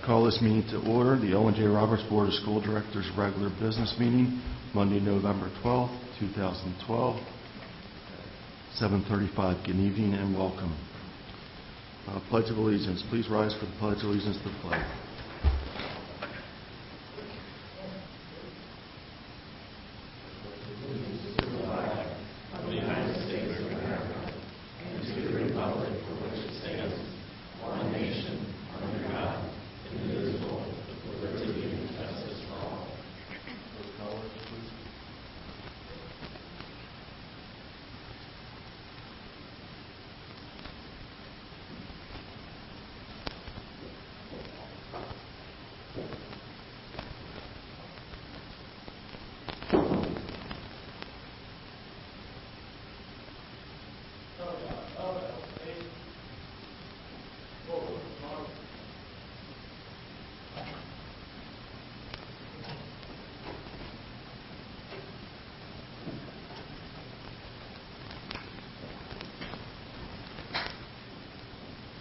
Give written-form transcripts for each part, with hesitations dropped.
Call this meeting to order. The J. Roberts Board of School Directors regular business meeting, Monday, November 12th, 2012, 7:35. Good evening and welcome. Pledge of Allegiance. Please rise for the Pledge of Allegiance to the flag.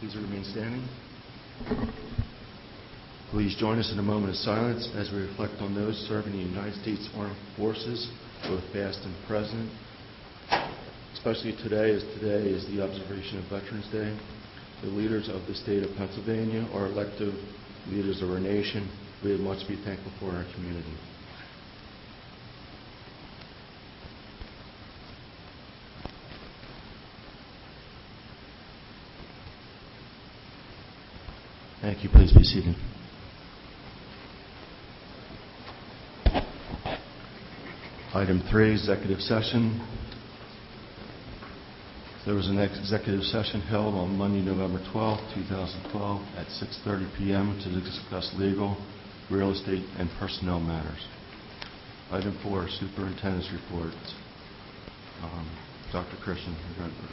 Please remain standing. Please join us in a moment of silence as we reflect on those serving the United States Armed Forces, both past and present. Especially today is the observation of Veterans Day. The leaders of the state of Pennsylvania are elected leaders of our nation. We have much to be thankful for in our community. Thank you. Please be seated. Item 3, executive session. There was an executive session held on Monday, November 12, 2012 at 6:30 p.m. to discuss legal, real estate, and personnel matters. Item 4, superintendent's reports. Dr. Christian, you're going to...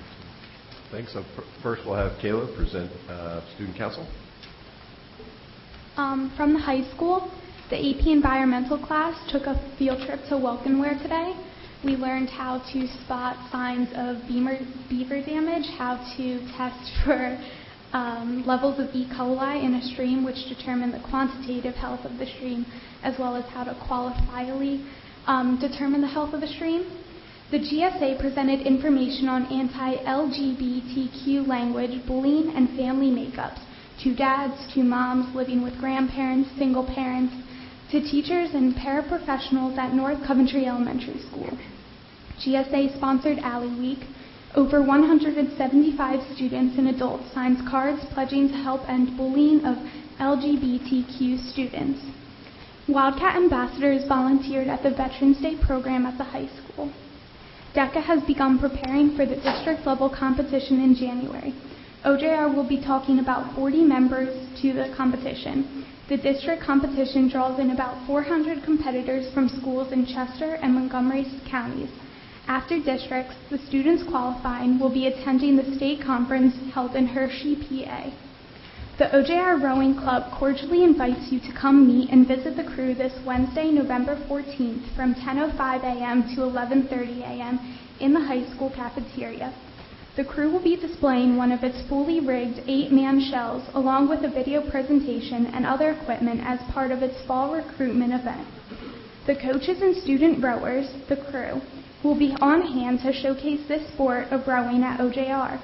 Thanks. So first we'll have Kayla present student council. From the high school, the AP Environmental class took a field trip to Welkenware today. We learned how to spot signs of beaver damage, how to test for levels of E. coli in a stream, which determine the quantitative health of the stream, as well as how to qualifiably determine the health of the stream. The GSA presented information on anti-LGBTQ language, bullying, and family makeups to dads, to moms living with grandparents, single parents, to teachers and paraprofessionals at North Coventry Elementary School. GSA sponsored Alley Week. Over 175 students and adults signed cards pledging to help end bullying of LGBTQ students. Wildcat ambassadors volunteered at the Veterans Day program at the high school. DECA has begun preparing for the district-level competition in January. OJR will be talking about 40 members to the competition. The district competition draws in about 400 competitors from schools in Chester and Montgomery counties. After districts, the students qualifying will be attending the state conference held in Hershey, PA. The OJR Rowing Club cordially invites you to come meet and visit the crew this Wednesday, November 14th from 10:05 a.m. to 11:30 a.m. in the high school cafeteria. The crew will be displaying one of its fully rigged 8-man shells along with a video presentation and other equipment as part of its fall recruitment event. The coaches and student rowers, the crew, will be on hand to showcase this sport of rowing at OJR.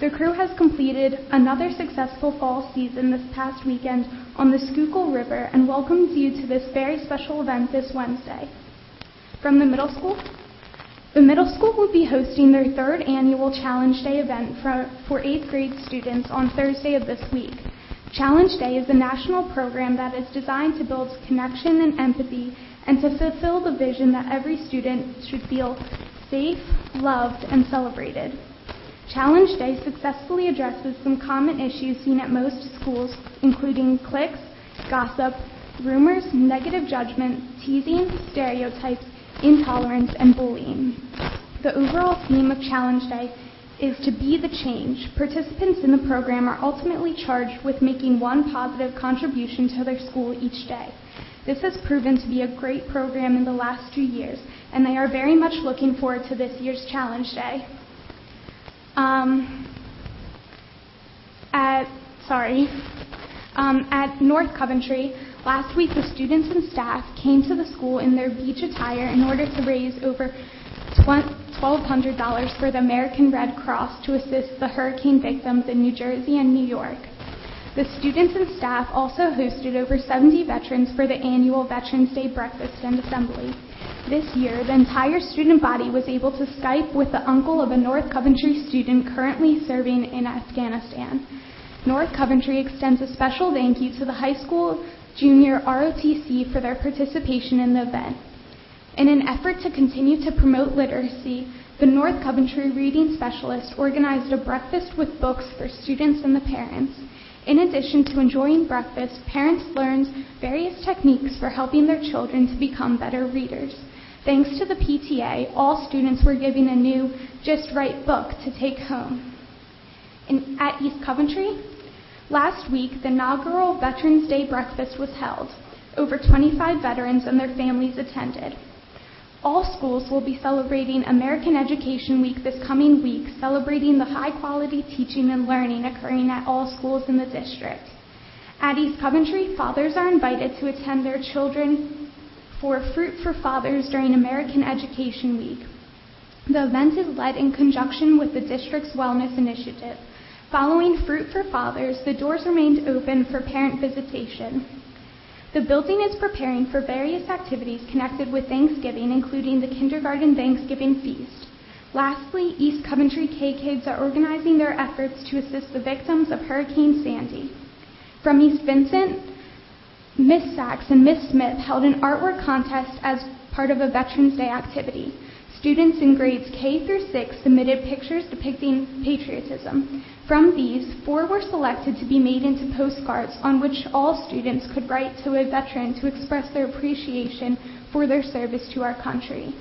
The crew has completed another successful fall season this past weekend on the Schuylkill River and welcomes you to this very special event this Wednesday. From the middle school will be hosting their 3rd annual Challenge Day event for 8th grade students on Thursday of this week. Challenge Day is a national program that is designed to build connection and empathy and to fulfill the vision that every student should feel safe, loved, and celebrated. Challenge Day successfully addresses some common issues seen at most schools, including cliques, gossip, rumors, negative judgment, teasing, stereotypes, intolerance, and bullying. The overall theme of Challenge Day is to be the change. Participants in the program are ultimately charged with making one positive contribution to their school each day. This has proven to be a great program in the last 2 years, and they are very much looking forward to this year's Challenge Day. At North Coventry, last week the students and staff came to the school in their beach attire in order to raise over $1,200 for the American Red Cross to assist the hurricane victims in New Jersey and New York. The students and staff also hosted over 70 veterans for the annual Veterans Day breakfast and assembly. This year, the entire student body was able to Skype with the uncle of a North Coventry student currently serving in Afghanistan. North Coventry extends a special thank you to the high school junior ROTC for their participation in the event. In an effort to continue to promote literacy, the North Coventry Reading Specialist organized a breakfast with books for students and the parents. In addition to enjoying breakfast, parents learned various techniques for helping their children to become better readers. Thanks to the PTA, all students were given a new Just Right book to take home. At East Coventry, last week, the inaugural Veterans Day breakfast was held. Over 25 veterans and their families attended. All schools will be celebrating American Education Week this coming week, celebrating the high-quality teaching and learning occurring at all schools in the district. At East Coventry, fathers are invited to attend their children for Fruit for Fathers during American Education Week. The event is led in conjunction with the district's wellness initiative. Following Fruit for Fathers, the doors remained open for parent visitation. The building is preparing for various activities connected with Thanksgiving, including the Kindergarten Thanksgiving Feast. Lastly, East Coventry K-Kids are organizing their efforts to assist the victims of Hurricane Sandy. From East Vincent, Miss Sachs and Miss Smith held an artwork contest as part of a Veterans Day activity. Students in grades K through 6 submitted pictures depicting patriotism. From these, 4 were selected to be made into postcards on which all students could write to a veteran to express their appreciation for their service to our country.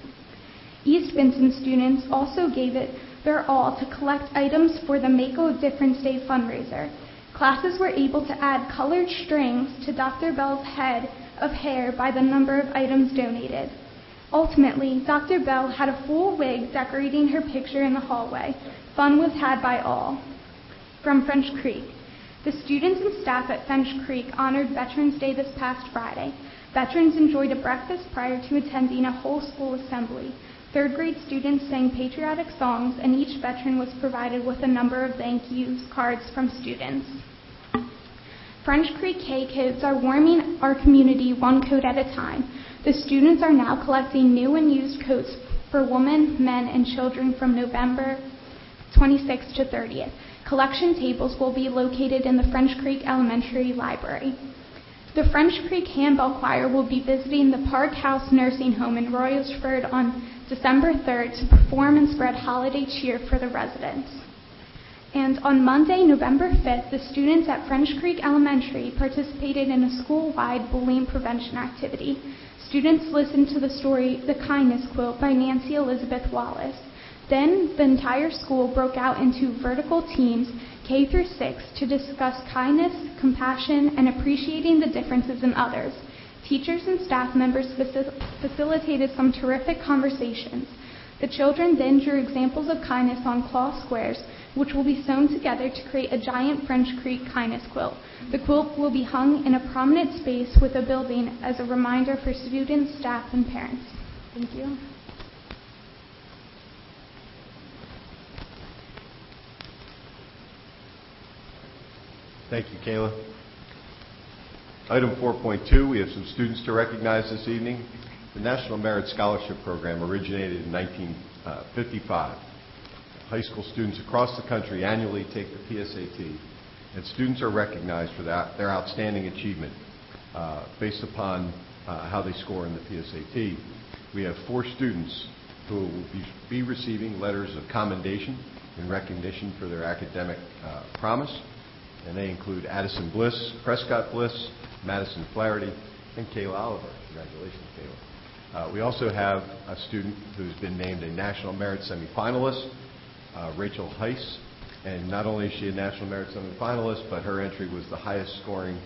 East Vincent students also gave it their all to collect items for the Make a Difference Day fundraiser. Classes were able to add colored strings to Dr. Bell's head of hair by the number of items donated. Ultimately, Dr. Bell had a full wig decorating her picture in the hallway. Fun was had by all. From French Creek, the students and staff at French Creek honored Veterans Day this past Friday. Veterans enjoyed a breakfast prior to attending a whole school assembly. Third grade students sang patriotic songs, and each veteran was provided with a number of thank you cards from students. French Creek K-Kids are warming our community one coat at a time. The students are now collecting new and used coats for women, men, and children from November 26th to 30th. Collection tables will be located in the French Creek Elementary Library. The French Creek Handbell Choir will be visiting the Park House Nursing Home in Royersford on December 3rd to perform and spread holiday cheer for the residents. And on Monday, November 5th, the students at French Creek Elementary participated in a school-wide bullying prevention activity. Students listened to the story, The Kindness Quilt by Nancy Elizabeth Wallace. Then the entire school broke out into vertical teams, K through 6, to discuss kindness, compassion, and appreciating the differences in others. Teachers and staff members facilitated some terrific conversations. The children then drew examples of kindness on cloth squares, which will be sewn together to create a giant French Creek kindness quilt. The quilt will be hung in a prominent space with a building as a reminder for students, staff, and parents. Thank you. Thank you, Kayla. Item 4.2, we have some students to recognize this evening. The National Merit Scholarship Program originated in 1955. High school students across the country annually take the PSAT, and students are recognized for their outstanding achievement based upon how they score in the PSAT. We have 4 students who will be receiving letters of commendation in recognition for their academic promise, and they include Addison Bliss, Prescott Bliss, Madison Flaherty, and Kayla Oliver. Congratulations, Kayla. We also have a student who's been named a National Merit semifinalist, Rachel Heiss, and not only is she a National Merit semifinalist, but her entry was the highest scoring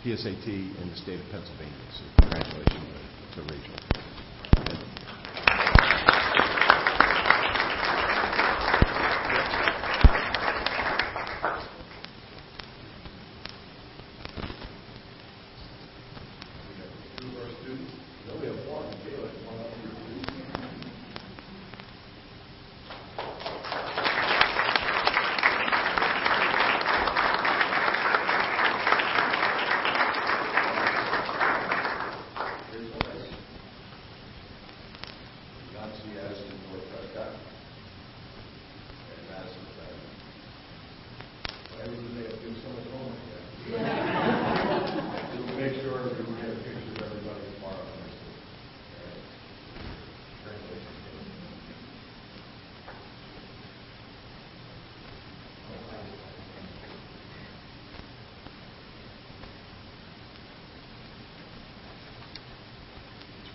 PSAT in the state of Pennsylvania. So congratulations to Rachel.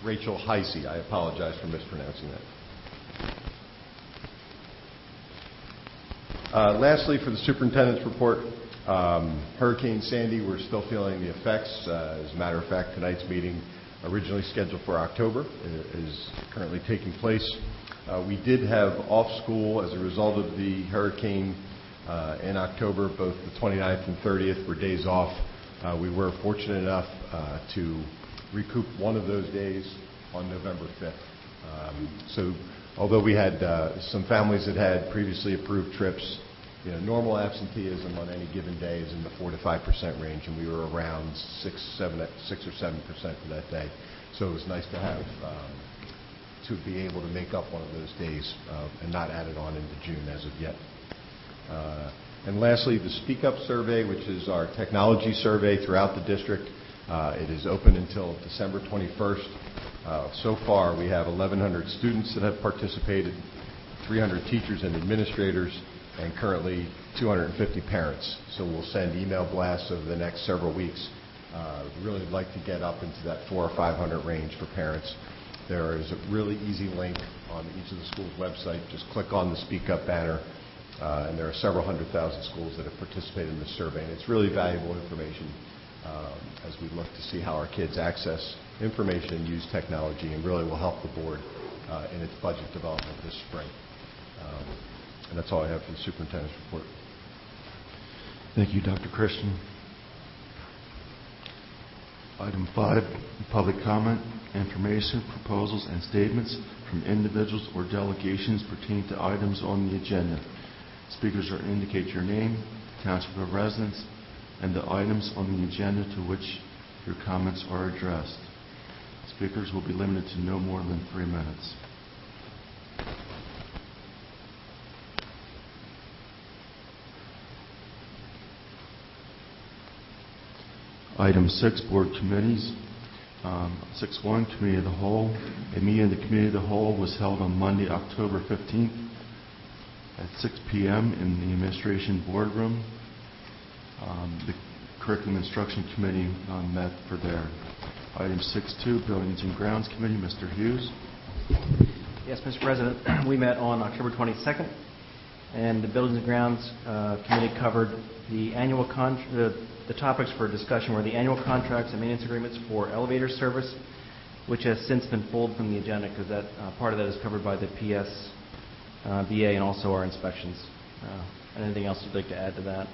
Rachel Heisey. I apologize for mispronouncing that. Lastly, for the superintendent's report, Hurricane Sandy, we're still feeling the effects. As a matter of fact, tonight's meeting, originally scheduled for October, is currently taking place. We did have off school as a result of the hurricane in October. Both the 29th and 30th were days off. We were fortunate enough to recoup one of those days on November 5th. So although we had some families that had previously approved trips, normal absenteeism on any given day is in the 4 to 5% range, and we were around 6 or 7% for that day. So it was nice to have to be able to make up one of those days and not add it on into June as of yet. And lastly, the Speak Up survey, which is our technology survey throughout the district. It is open until December 21st. So far, we have 1,100 students that have participated, 300 teachers and administrators, and currently 250 parents. So we'll send email blasts over the next several weeks. Really would like to get up into that 400 or 500 range for parents. There is a really easy link on each of the schools' website. Just click on the Speak Up banner, and there are several 100,000 schools that have participated in this survey. And it's really valuable information as we look to see how our kids access information and use technology, and really will help the board in its budget development this spring. And that's all I have for the superintendent's report. Thank you, Dr. Christian. Item 5, public comment, information, proposals, and statements from individuals or delegations pertaining to items on the agenda. Speakers are indicate your name, township of residence, and the items on the agenda to which your comments are addressed. Speakers will be limited to no more than 3 minutes. Item 6, board committees. 6.1, Committee of the Whole. A meeting of the Committee of the Whole was held on Monday, October 15th at 6 p.m. in the Administration Boardroom. The Curriculum Instruction Committee met for their item 6.2, Buildings and Grounds Committee. Mr. Hughes. Yes, Mr. President. We met on October 22nd, and the Buildings and Grounds Committee covered the annual the topics for discussion were the annual contracts and maintenance agreements for elevator service, which has since been pulled from the agenda because that part of that is covered by the PSBA and also our inspections. Anything else you'd like to add to that?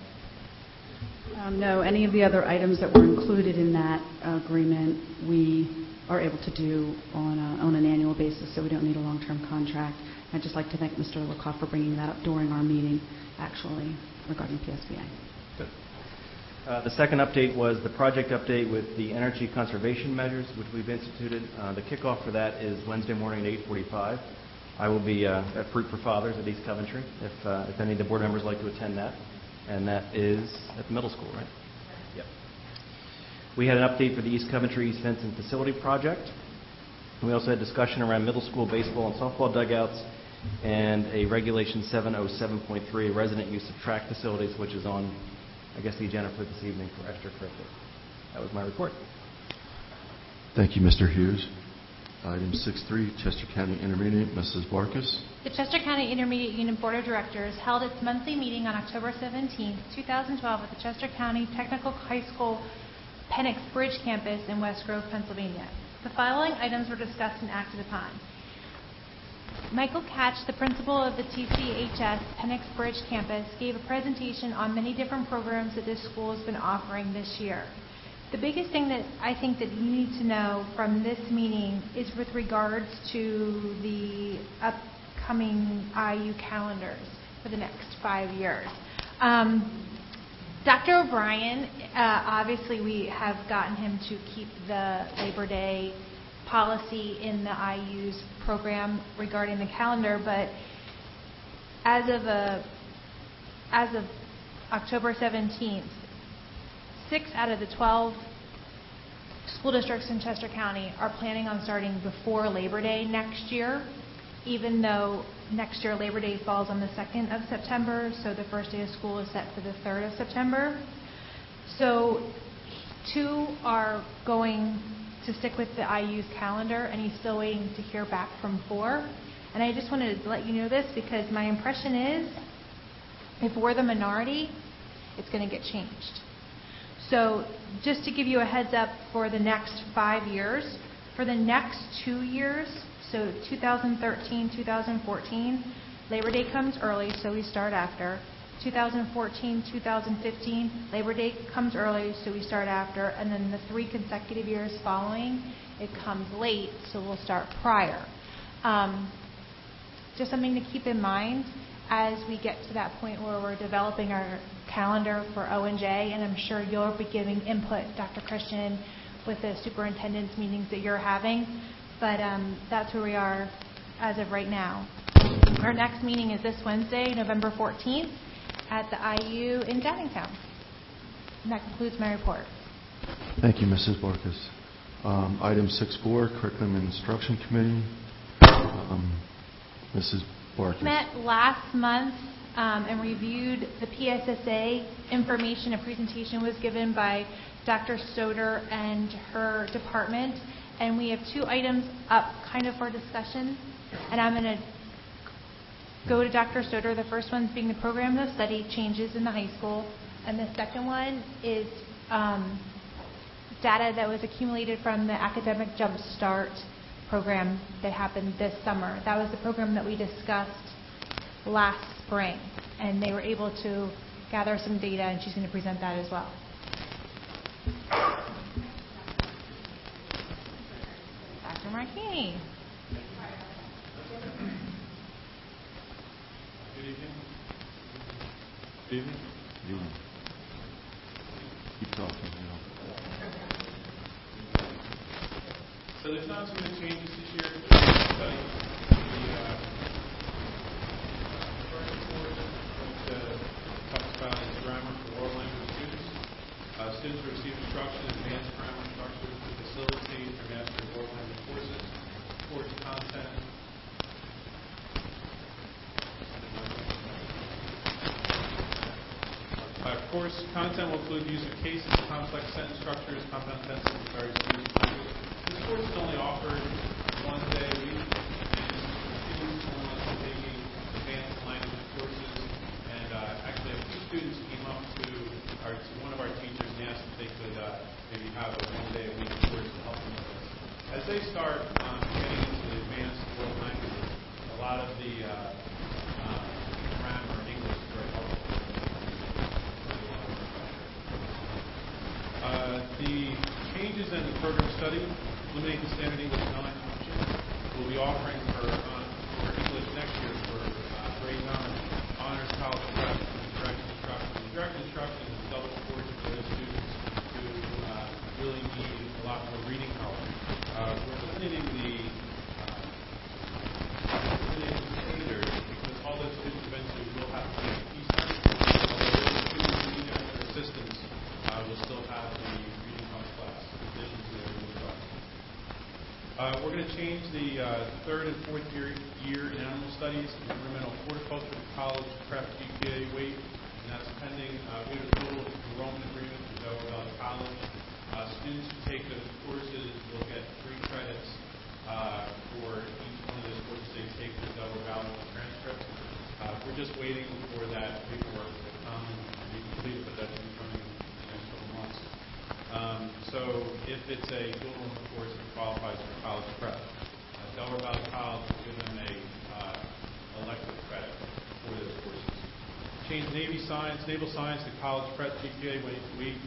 No, any of the other items that were included in that agreement we are able to do on an annual basis, so we don't need a long-term contract. I'd just like to thank Mr. Lecoff for bringing that up during our meeting, actually, regarding PSBA. Good. The second update was the project update with the energy conservation measures, which we've instituted. The kickoff for that is Wednesday morning at 8:45. I will be at Fruit for Fathers at East Coventry, if any of the board members like to attend that. And that is at the middle school, right? Yep. We had an update for the East Coventry East Fence and Facility Project. We also had discussion around middle school baseball and softball dugouts and a Regulation 707.3, resident use of track facilities, which is on, I guess, the agenda for this evening for extracurricular. That was my report. Thank you, Mr. Hughes. Item 6.3, Chester County Intermediate, Mrs. Barkus. The Chester County Intermediate Unit Board of Directors held its monthly meeting on October 17, 2012 at the Chester County Technical High School Penix Bridge campus in West Grove, Pennsylvania. The following items were discussed and acted upon. Michael Catch, the principal of the TCHS Penix Bridge campus, gave a presentation on many different programs that this school has been offering this year. The biggest thing that I think that you need to know from this meeting is with regards to the upcoming IU calendars for the next 5 years. Dr. O'Brien, obviously we have gotten him to keep the Labor Day policy in the IU's program regarding the calendar, but as of October 17th, 6 out of the 12 school districts in Chester County are planning on starting before Labor Day next year, even though next year Labor Day falls on the 2nd of September, so the first day of school is set for the 3rd of September. So 2 are going to stick with the IU's calendar, and he's still waiting to hear back from 4. And I just wanted to let you know this because my impression is if we're the minority, it's going to get changed. So just to give you a heads up for the next 5 years, for the next 2 years, so 2013, 2014, Labor Day comes early, so we start after. 2014, 2015, Labor Day comes early, so we start after. And then the 3 consecutive years following, it comes late, so we'll start prior. Just something to keep in mind as we get to that point where we're developing our calendar for O&J, and I'm sure you'll be giving input, Dr. Christian, with the superintendent's meetings that you're having. But that's where we are as of right now. Our next meeting is this Wednesday, November 14th, at the IU in Downingtown. And that concludes my report. Thank you, Mrs. Barkas. Item 6.4, Curriculum and Instruction Committee. Mrs. Barkas. Met last month and reviewed the PSSA information. A presentation was given by Dr. Soder and her department. And we have 2 items up kind of for discussion. And I'm going to go to Dr. Soder. The first one being the program of study changes in the high school. And the second one is data that was accumulated from the Academic Jump Start program that happened this summer. That was the program that we discussed last spring. And they were able to gather some data, and she's going to present that as well. Dr. Marchini. Good evening. Good evening. Good evening. Keep talking. So there's not too many changes this year to the study. The first course talks about is grammar for world language students. Students will receive instruction in advanced grammar structure to facilitate their mastery of world language courses, course content. Course content will include the use of cases, complex sentence structures, compound tenses, and various students' language. This course is only offered 1 day a week, and students are taking advanced language courses. And actually, a few students came up to one of our teachers and asked if they could maybe have a 1 day a week course to help them with this. As they start getting into the advanced world languages, a lot of the grammar and English is very helpful. The changes in the program study, eliminating the standard English 9 option, we'll be offering for English next year for grade 9, honors, college prep, and direct instruction. Direct instruction is a double course for those students who really need a lot more reading help. We're eliminating the standard because all those students eventually will have to take a piece of it. Although those students who need extra assistance will still have the reading help class in addition to their English class. We're going to change the 3rd and 4th year in animal studies and environmental horticulture to college prep GPA weight, and that's pending. We have a dual enrollment agreement with Delaware Valley College. Students who take those courses will get 3 credits for each one of those courses they take with Delaware Valley transcripts. We're just waiting for that paperwork to come and be completed, but that should be coming in the next couple months. So if it's a dual enrollment course, it qualifies for college prep. Delaware Valley College will give them a elective credit for those courses. Change naval science to college prep GPA weight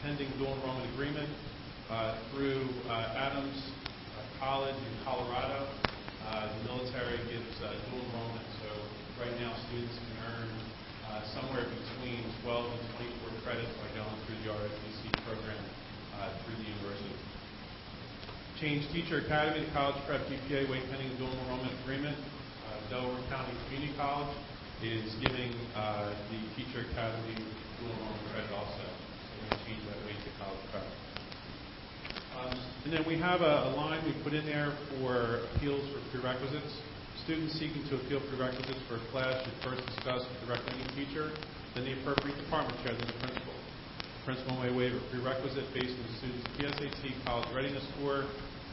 pending dual enrollment agreement through Adams College in Colorado. The military gives dual enrollment, so right now students can earn somewhere between 12 and 24 credits by going through the ROTC program through the university. Change Teacher Academy to College Prep GPA weight pending dual enrollment agreement. Delaware County Community College is giving the Teacher Academy dual enrollment credit also. So we're going to change that weight to College Prep. And then we have a line we put in there for appeals for prerequisites. Students seeking to appeal prerequisites for a class should first discuss with the recommending teacher, then the appropriate department chair, then the principal. Principal may waive a prerequisite based on the student's PSAT college readiness score,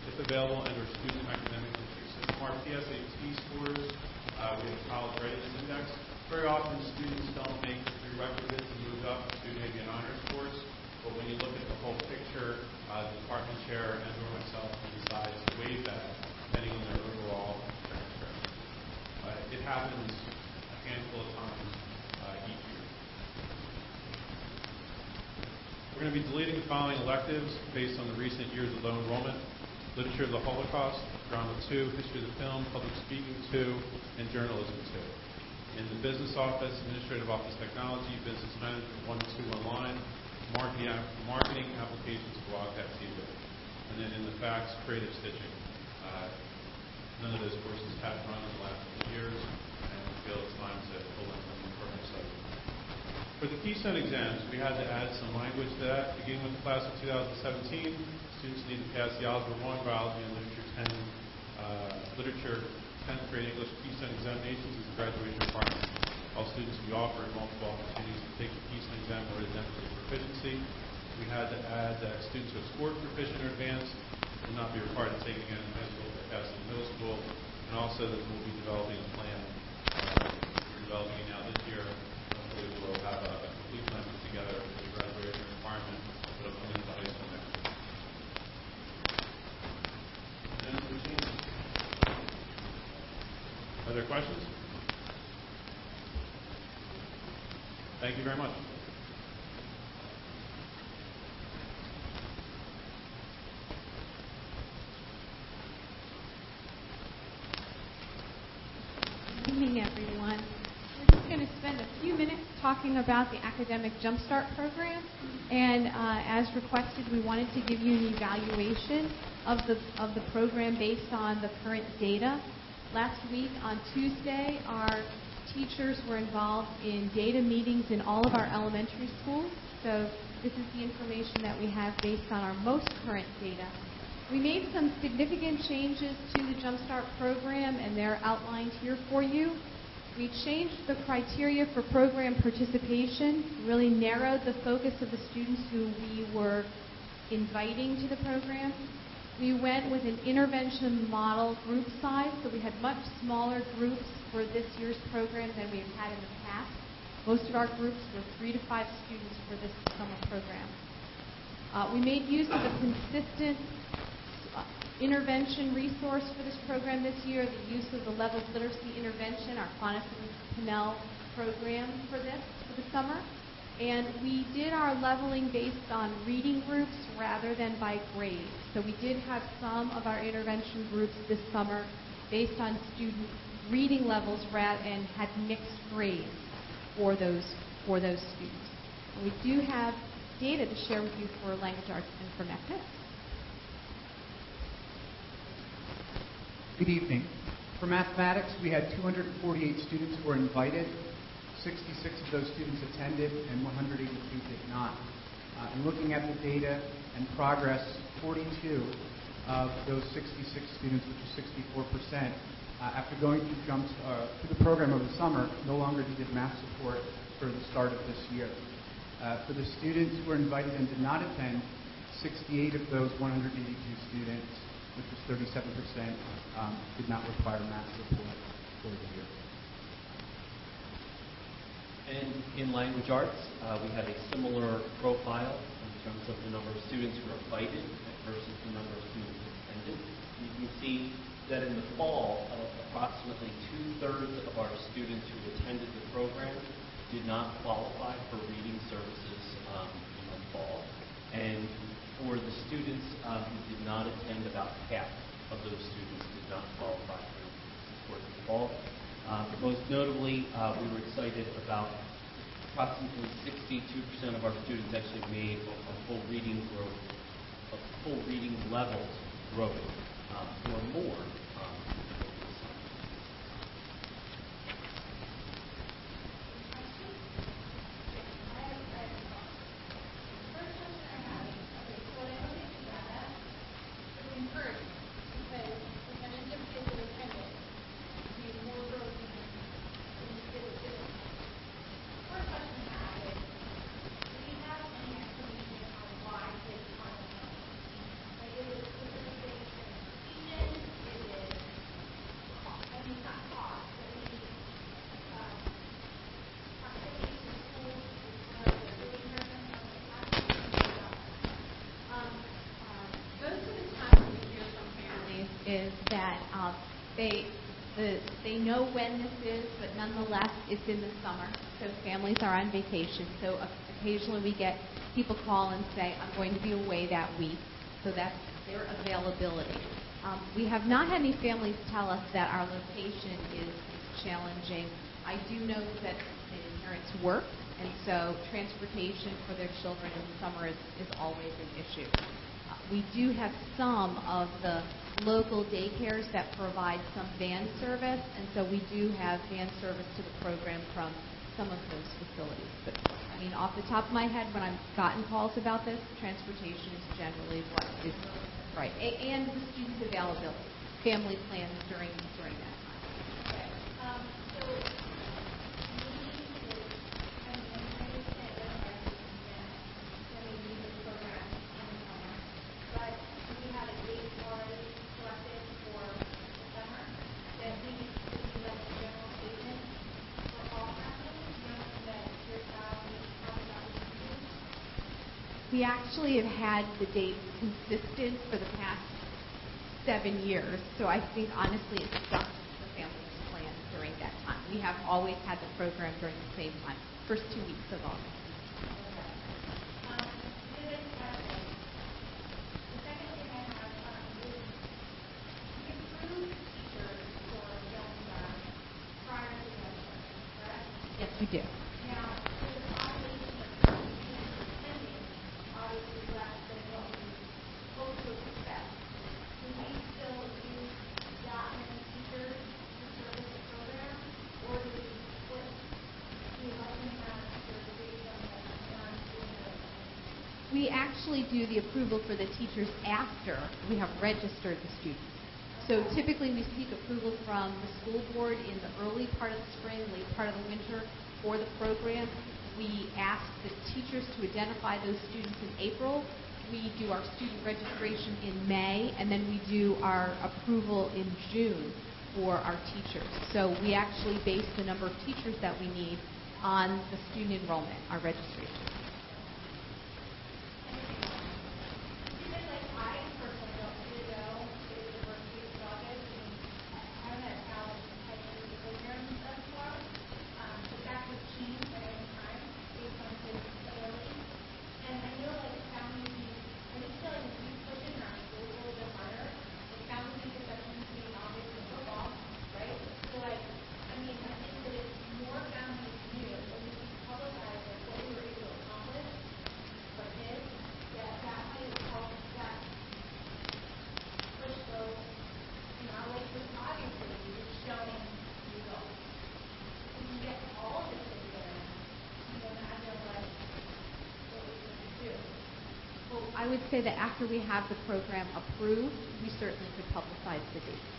if available, and/or student academic matrix. From our PSAT scores, we have a college readiness index. Very often, students don't make the prerequisite to move up to maybe an honors course, but when you look at the whole picture, the department chair and/or myself can decide to waive that, depending on their overall transcript. It happens a handful of times each year. We're going to be deleting the following electives based on the recent years of low enrollment: Literature of the Holocaust, Drama 2, History of the Film, Public Speaking 2, and Journalism 2. In the Business Office, Administrative Office Technology, Business Management 1 2 Online, Marketing Applications, Blog, TV. And then in the Facts, Creative Stitching. None of those courses have run in the last few years, and we feel it's time to pull them from the program site. For the Keystone exams, we had to add some language to that. Beginning with the class of 2017, students need to pass the Algebra 1, Biology, and Literature 10th grade English Keystone examinations as a graduation requirement. All students will be offered multiple opportunities to take the Keystone exam or to demonstrate proficiency. We had to add that students who have scored proficient or advanced will not be required to take it again in high school but pass it in middle school, and also that we'll be developing a plan. We're developing it now this year. Hopefully we'll have a complete plan put together for the graduation requirement that will come into high school next year. Are there questions? Thank you very much. Good evening, everyone. We're just going to spend a few minutes talking about the Academic Jumpstart Program. And as requested, we wanted to give you an evaluation of the program based on the current data. Last week on Tuesday, our teachers were involved in data meetings in all of our elementary schools. So this is the information that we have based on our most current data. We made some significant changes to the Jumpstart program, and they're outlined here for you. We changed the criteria for program participation, really narrowed the focus of the students who we were inviting to the program. We went with an intervention model group size, so we had much smaller groups for this year's program than we've had in the past. Most of our groups were 3 to 5 students for this summer program. We made use of a consistent intervention resource for this program this year, the use of the Levels Literacy Intervention, our Clonis-Pinnell program for the summer. And we did our leveling based on reading groups rather than by grade. So we did have some of our intervention groups this summer based on student reading levels and had mixed grades for those students. And we do have data to share with you for language arts and for mathematics. Good evening. For mathematics, we had 248 students who were invited. 66 of those students attended, and 182 did not. And looking at the data and progress, 42 of those 66 students, which is 64%, after going through the program over the summer, no longer needed math support for the start of this year. For the students who were invited and did not attend, 68 of those 182 students, which was 37%, did not require math support for the year. And in language arts, we had a similar profile in terms of the number of students who were invited versus the number of students who attended. You can see that in the fall, approximately 2/3 of our students who attended the program did not qualify for reading services in the fall. And for the students who did not attend, about half of those students did not qualify for support in the fall. Most notably, we were excited about approximately 62% of our students actually made a full reading levels growth or more. is that they know when this is, but nonetheless, it's in the summer, so families are on vacation. So occasionally we get people call and say, I'm going to be away that week, so that's their availability. We have not had any families tell us that our location is challenging. I do know that many parents work, and so transportation for their children in the summer is always an issue. We do have some of the local daycares that provide some van service, and so we do have van service to the program from some of those facilities. But, I mean, off the top of my head, when I've gotten calls about this, transportation is generally what is right. And the student availability, family plans during that time. Okay. So we actually have had the dates consistent for the past 7 years, so I think honestly it's just the family's plan during that time. We have always had the program during the same time, first 2 weeks of August. Yes, we do. We actually do the approval for the teachers after we have registered the students. So typically we seek approval from the school board in the early part of the spring, late part of the winter for the program. We ask the teachers to identify those students in April. We do our student registration in May, and then we do our approval in June for our teachers. So we actually base the number of teachers that we need on the student enrollment, our registration. I would say that after we have the program approved, we certainly could publicize the dates.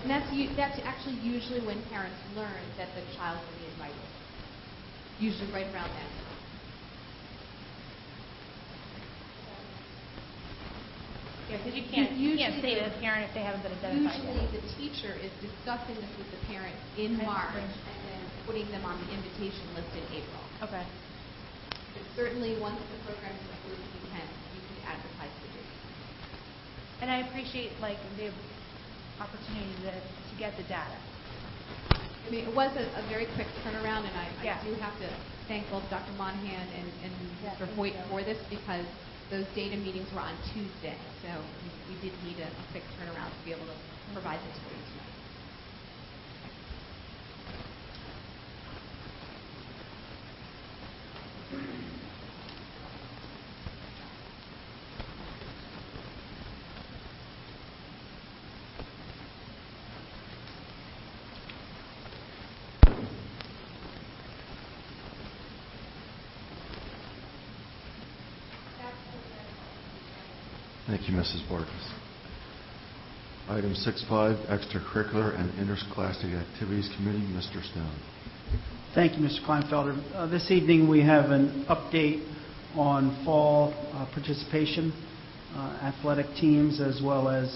And that's actually usually when parents learn that the child will be invited. Usually right around that time. Yeah, because you can't say to the parent if they haven't been identified Usually yet. the teacher is discussing this with the parent in March and then putting them on the invitation list in April. Okay. But certainly once the program is approved, you can advertise the date. And I appreciate the opportunity to get the data. I mean, it was a very quick turnaround, and I do have to thank both Dr. Monahan and Mr. Hoyt for this, because those data meetings were on Tuesday, so we did need a quick turnaround to be able to provide this for you tonight. Thank you, Mrs. Borges. Item 6.5, Extracurricular and Interscholastic Activities Committee, Mr. Stone. Thank you, Mr. Kleinfelder. This evening we have an update on fall participation, athletic teams, as well as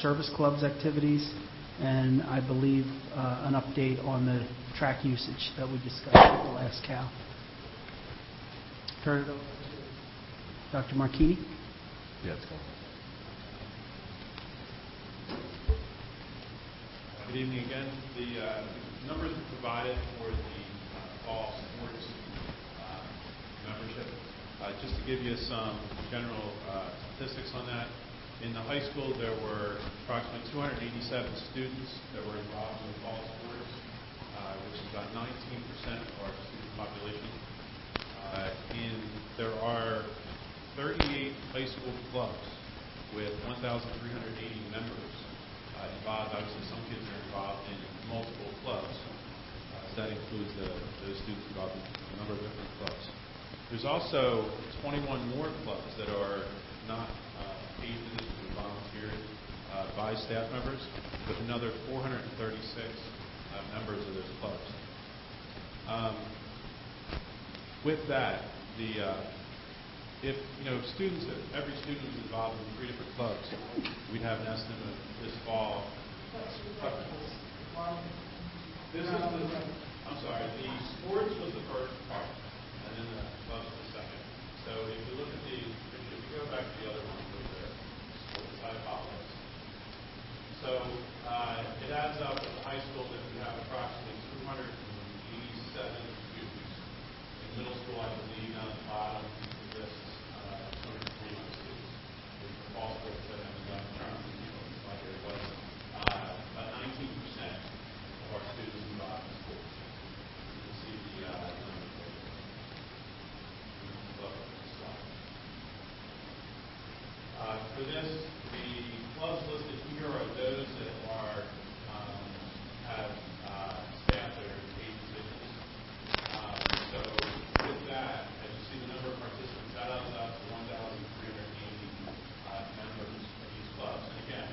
service clubs activities, and I believe an update on the track usage that we discussed at the last CAL. Turn it over to Dr. Marchini? Yeah, it's going. Good evening again. The numbers are provided for the fall sports membership. Just to give you some general statistics on that, in the high school there were approximately 287 students that were involved in the fall sports, which is about 19% of our student population. There are 38 high school clubs with 1,380 members involved. Obviously, some kids are involved in multiple clubs. So that includes those students involved in a number of different clubs. There's also 21 more clubs that are not paid positions, volunteered by staff members, with another 436 members of those clubs. With that, if every student was involved in 3 different clubs, we'd have an estimate of this fall. The sports was the first part, and then the clubs was the second. So if you look at if you go back to the other one with the sports, I apologize. So it adds up at the high school that we have approximately 287 students. In middle school, I believe, down at the bottom, this 221 students. With the fall sports that have been done, like it was about 19% of our students involved in sports. You can see the numbers there. For this, the clubs listed here are those that have staff that are in paid positions. So with that, as you see the number of participants, that adds up to 1,380 members of these clubs. And again,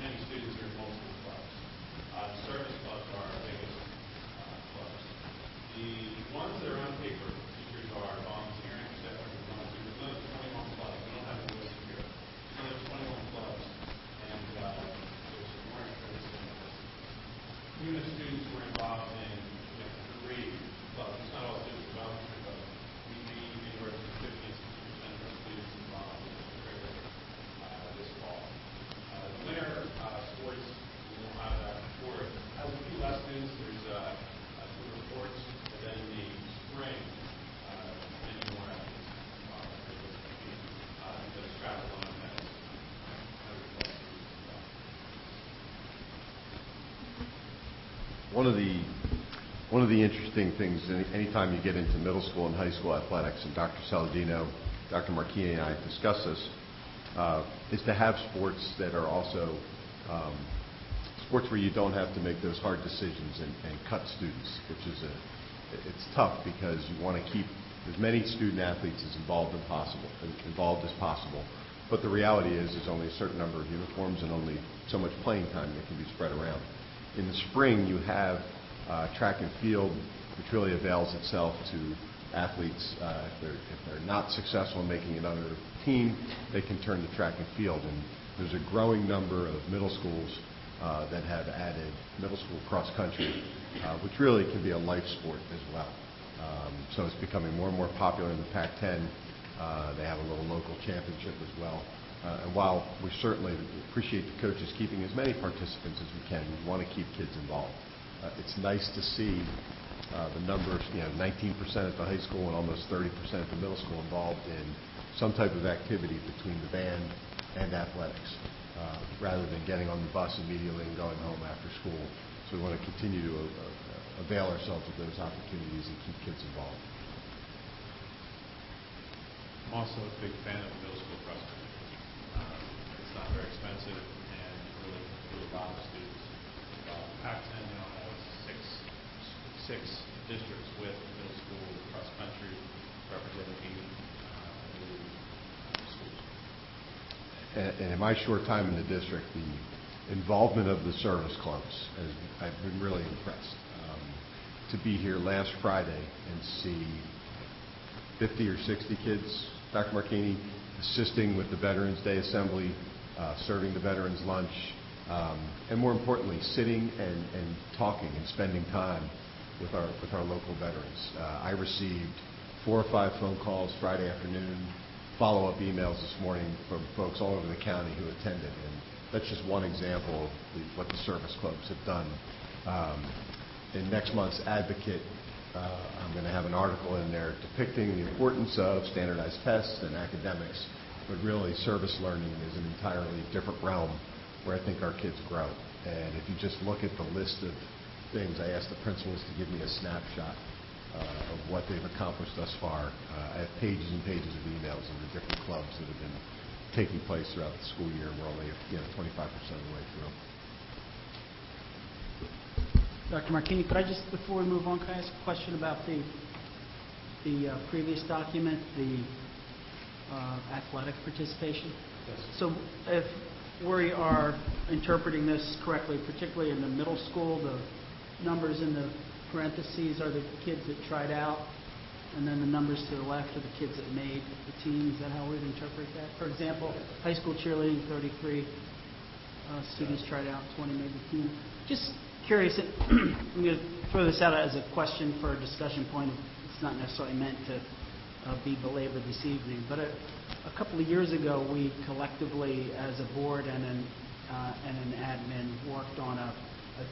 many students are in multiple clubs. The service clubs are our biggest clubs. The ones that are on paper, teachers are volunteering, staff members are volunteering. There's another 21 clubs. We don't have a list here. There's another 21 clubs, and there's some more information. Even the students who are involved in 3 clubs, it's not all students volunteering, but we need anywhere from 50 and 60% of our students involved in this fall. The winter sports, we won't have that report. As a few less students, there's 2 reports, but then in the spring, many more athletes involved. There's triathlon has 100 plus students involved. One of the interesting things, anytime you get into middle school and high school athletics, and Dr. Saladino, Dr. Marchini, and I discuss this, is to have sports that are also sports where you don't have to make those hard decisions and cut students, which is it's tough because you want to keep as many student athletes as involved as possible. But the reality is there's only a certain number of uniforms and only so much playing time that can be spread around. In the spring, you have track and field, which really avails itself to athletes. If they're not successful in making another team, they can turn to track and field. And there's a growing number of middle schools that have added middle school cross country, which really can be a life sport as well. So it's becoming more and more popular in the Pac-10. They have a little local championship as well. And while we certainly appreciate the coaches keeping as many participants as we can, we want to keep kids involved. It's nice to see the numbers, 19% at the high school and almost 30% at the middle school involved in some type of activity between the band and athletics, rather than getting on the bus immediately and going home after school. So we want to continue to avail ourselves of those opportunities and keep kids involved. I'm also a big fan of middle school cross country. It's not very expensive and really a lot of students. Pac-10 now has six districts with middle school cross country representing 80 schools. And in my short time in the district, the involvement of the service clubs, I've been really impressed. To be here last Friday and see 50 or 60 kids, Dr. Marchini, assisting with the Veterans Day Assembly, serving the veterans lunch, and more importantly, sitting and talking and spending time with our local veterans. I received 4 or 5 phone calls Friday afternoon, follow-up emails this morning from folks all over the county who attended. And that's just one example of what the service clubs have done. In next month's Advocate, I'm going to have an article in there depicting the importance of standardized tests and academics, but really service learning is an entirely different realm where I think our kids grow. And if you just look at the list of things, I asked the principals to give me a snapshot of what they've accomplished thus far. I have pages and pages of emails of the different clubs that have been taking place throughout the school year, and we're only 25% of the way through. Dr. Marchini, could I just, before we move on, can I ask a question about the previous document, the athletic participation? Yes. So if we are interpreting this correctly, particularly in the middle school, the numbers in the parentheses are the kids that tried out, and then the numbers to the left are the kids that made the team. Is that how we'd interpret that? For example, high school cheerleading, 33 students tried out, 20 made the team. Just curious, I'm going to throw this out as a question for a discussion point. It's not necessarily meant to be belabored this evening, but a couple of years ago, we collectively, as a board and an admin, worked on a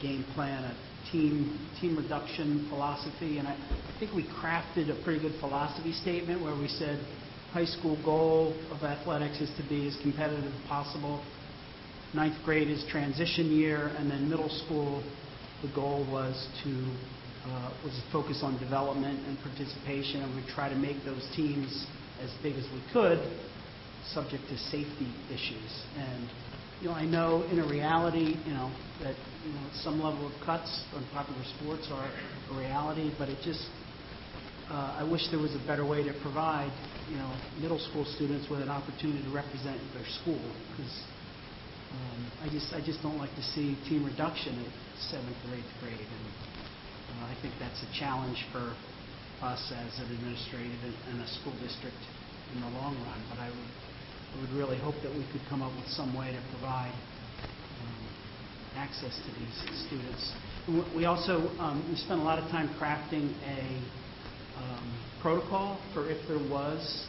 game plan, a team reduction philosophy, and I think we crafted a pretty good philosophy statement where we said high school goal of athletics is to be as competitive as possible. 9th grade is transition year, and then middle school, the goal was to focus on development and participation, and we try to make those teams as big as we could, subject to safety issues. And I know in a reality, that some level of cuts on popular sports are a reality, but it just I wish there was a better way to provide middle school students with an opportunity to represent their school, because I just don't like to see team reduction at 7th or 8th grade, and I think that's a challenge for us as an administrative and a school district in the long run. But I would really hope that we could come up with some way to provide access to these students. We also we spent a lot of time crafting a protocol for if there was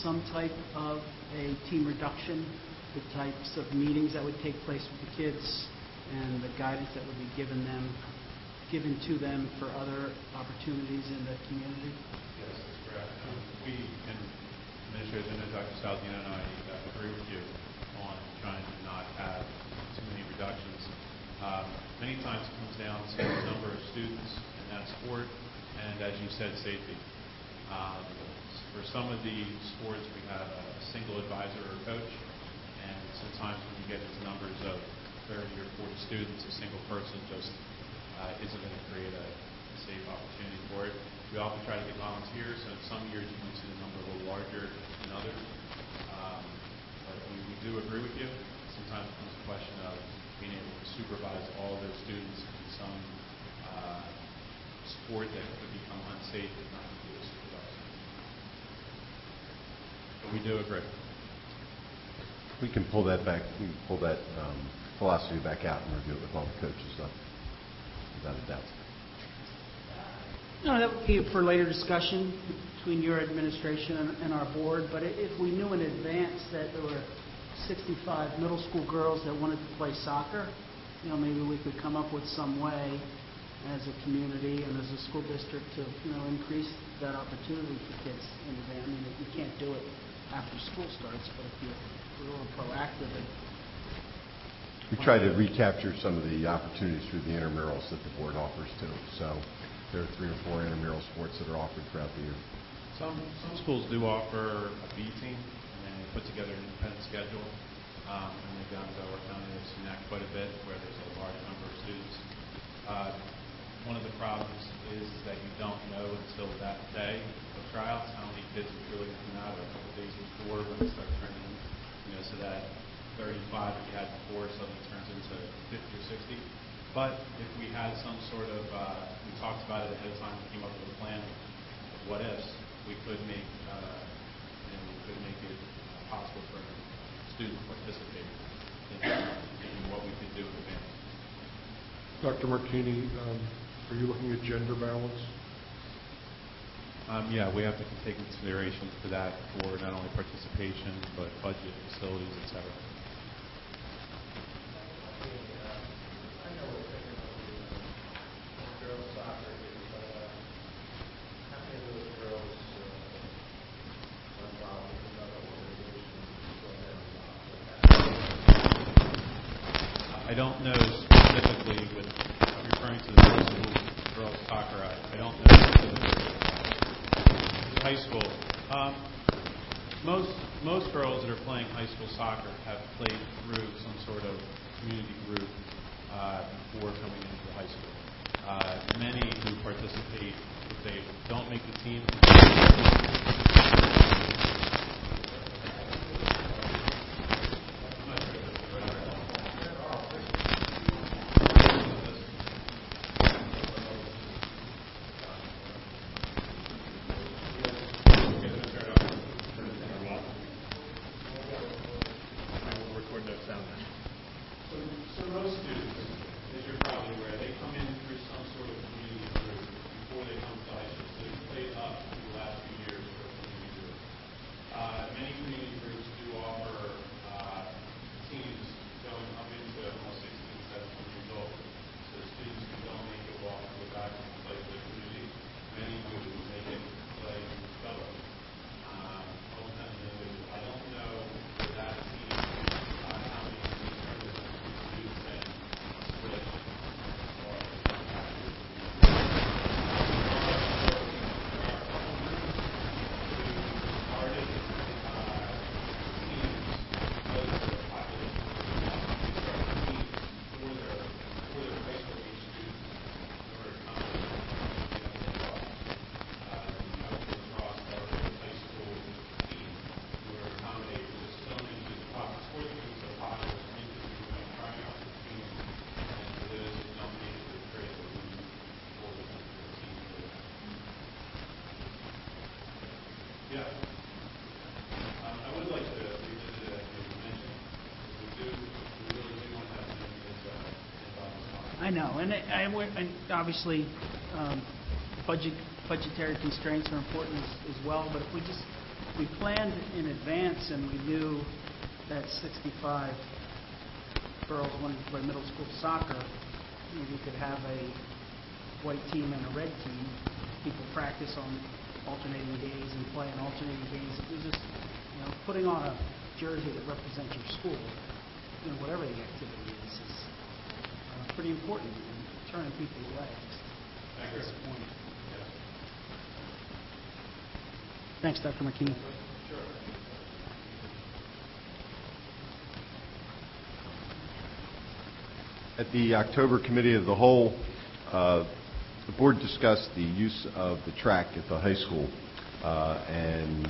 some type of a team reduction, the types of meetings that would take place with the kids, and the guidance that would be given to them for other opportunities in the community. Yes, that's correct. We, and Administrator Dr. Saldino and I, agree with you on trying to not have too many reductions. Many times it comes down to the number of students in that sport, and as you said, safety. For some of the sports, we have a single advisor or coach, and sometimes when you get into numbers of 30 or 40 students, a single person just isn't going to create a safe opportunity for it. We often try to get volunteers, so in some years you might see the number a little larger than others. But we do agree with you. Sometimes it becomes a question of being able to supervise all those students in some sport that could become unsafe if not completely supervised. But we do agree. We can pull that back. We can pull that philosophy back out and review it with all the coaches, though, without a doubt. No, that would be for later discussion between your administration and our board. But if we knew in advance that there were 65 middle school girls that wanted to play soccer, maybe we could come up with some way as a community and as a school district to, increase that opportunity for kids in advance. I mean, you can't do it after school starts, but if you're a little proactive. We try to recapture some of the opportunities through the intramurals that the board offers too. So there are 3 or 4 intramural sports that are offered throughout the year. Some schools do offer a B team, and they put together an independent schedule. And they've gone to Delaware County, they've seen that quite a bit, where there's a large number of students. One of the problems is that you don't know until that day of tryouts how many kids are really coming out, or a couple days before when they start turning in. So that 35 that you had before suddenly turns into 50 or 60. But if we had some sort of, we talked about it ahead of time, we came up with a plan of what ifs, we could make, it possible for students to participate in what we could do in advance. Dr. Martini, are you looking at gender balance? Yeah, we have to take considerations for that for not only participation, but budget, facilities, et cetera. I don't know specifically, with referring to the middle school girls soccer, I don't know specifically. High school. Most girls that are playing high school soccer have played through some sort of community group before coming into high school. Many who participate, if they don't make the team, So most students, as you're probably aware, they come in through some sort of community group before they come to high school. So they've played up through the last few years for a community group. Many community groups do offer teams going up into almost 16, 17 years old. So students who don't make it walk to go back and play for the community. Many who make it play double. Most times individual. I don't know for that team how many Yeah. I would like to revisit it, as you mentioned. We really do want to have something that's involved. I know, and obviously, budgetary constraints are important as well, but if we planned in advance and we knew that 65 girls wanted to play middle school soccer, we could have a white team and a red team. People practice on alternating days and play on alternating days. It was just, putting on a jersey that represents your school, whatever the activity is pretty important in turning people away at this point. Thanks, Dr. McKinney. Sure. At the October Committee of the Whole, the board discussed the use of the track at the high school. And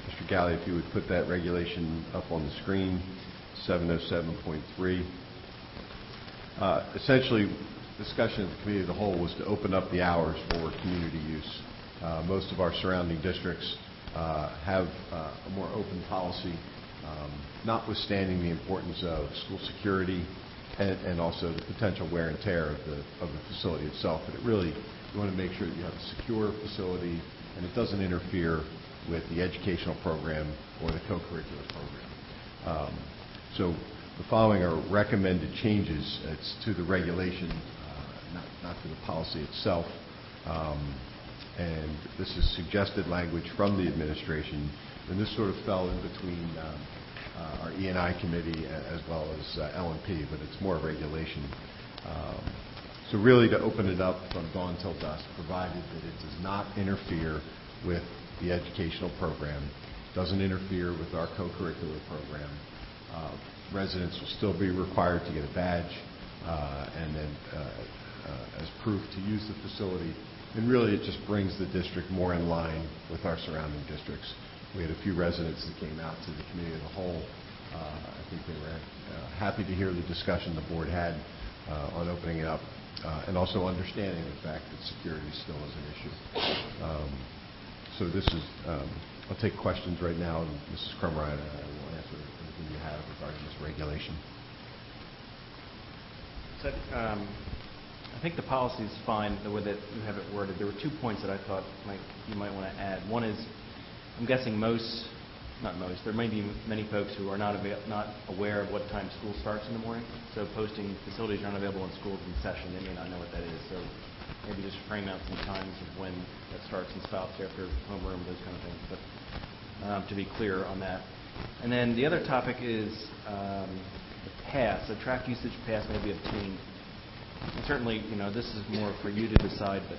Mr. Galley, if you would put that regulation up on the screen, 707.3. Essentially, discussion at the Committee of the Whole was to open up the hours for community use. Most of our surrounding districts have a more open policy, notwithstanding the importance of school security and also the potential wear and tear of the facility itself. But you want to make sure that you have a secure facility and it doesn't interfere with the educational program or the co-curricular program. So the following are recommended changes. It's to the regulation, not to the policy itself. And this is suggested language from the administration, and this sort of fell in between our E&I committee as well as L&P, but it's more regulation. So really to open it up from dawn till dusk, provided that it does not interfere with the educational program, doesn't interfere with our co-curricular program. Residents will still be required to get a badge and then as proof to use the facility. And really it just brings the district more in line with our surrounding districts. We had a few residents that came out to the Committee of the Whole. I think they were happy to hear the discussion the board had on opening it up and also understanding the fact that security still is an issue. So this is, I'll take questions right now, and Mrs. Crumrine will answer anything you have regarding this regulation. So, I think the policy is fine, the way that you have it worded. There were 2 points that I thought you might want to add. One is, I'm guessing there may be many folks who are not aware of what time school starts in the morning. So posting facilities are unavailable when school is in session. They may not know what that is. So maybe just frame out some times of when that starts and stops after homeroom, those kind of things. But to be clear on that. And then the other topic is the pass. The track usage pass may be obtained. And certainly, this is more for you to decide, but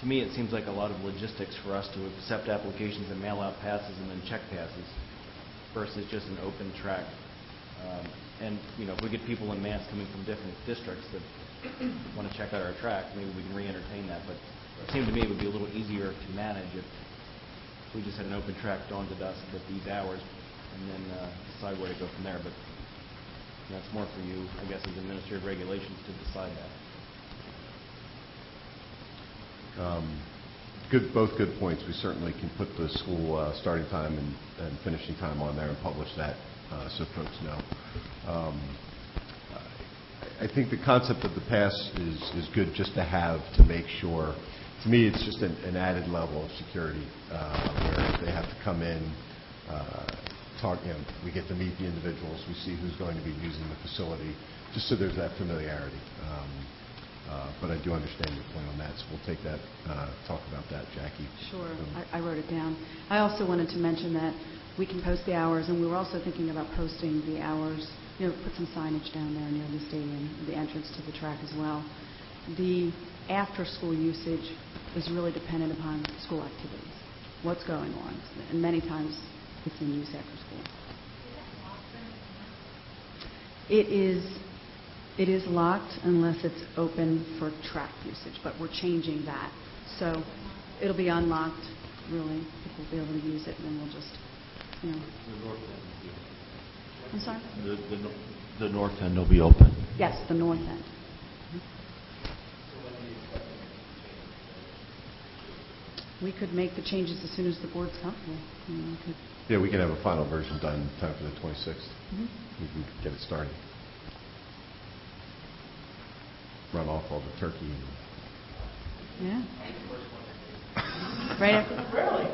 to me it seems like a lot of logistics for us to accept applications and mail out passes and then check passes versus just an open track. And if we get people en masse coming from different districts that want to check out our track, maybe we can re-entertain that. But it seemed to me it would be a little easier to manage if we just had an open track dawn to dusk at these hours and then decide where to go from there. But that's more for you, I guess, as administrative regulations to decide that. Both good points. We certainly can put the school starting time and finishing time on there and publish that so folks know. I think the concept of the pass is good just to have to make sure. To me, it's just an added level of security where they have to come in, talk. We get to meet the individuals. We see who's going to be using the facility, just so there's that familiarity. But I do understand your point on that, so we'll take that, talk about that, Jackie. Sure. I wrote it down. I also wanted to mention that we can post the hours, and we were also thinking about posting the hours, put some signage down there near the stadium, the entrance to the track as well. The after-school usage is really dependent upon school activities, what's going on, and many times it's in use after school. It is locked unless it's open for track usage, but we're changing that. So it'll be unlocked, really. People will be able to use it, and then we'll just, The north end will be open. I'm sorry? The north end will be open. Yes, the north end. We could make the changes as soon as the board's comfortable. Yeah, we can have a final version done in time for the 26th. Mm-hmm. We can get it started. Run off all the turkey. Yeah. Right after. Really?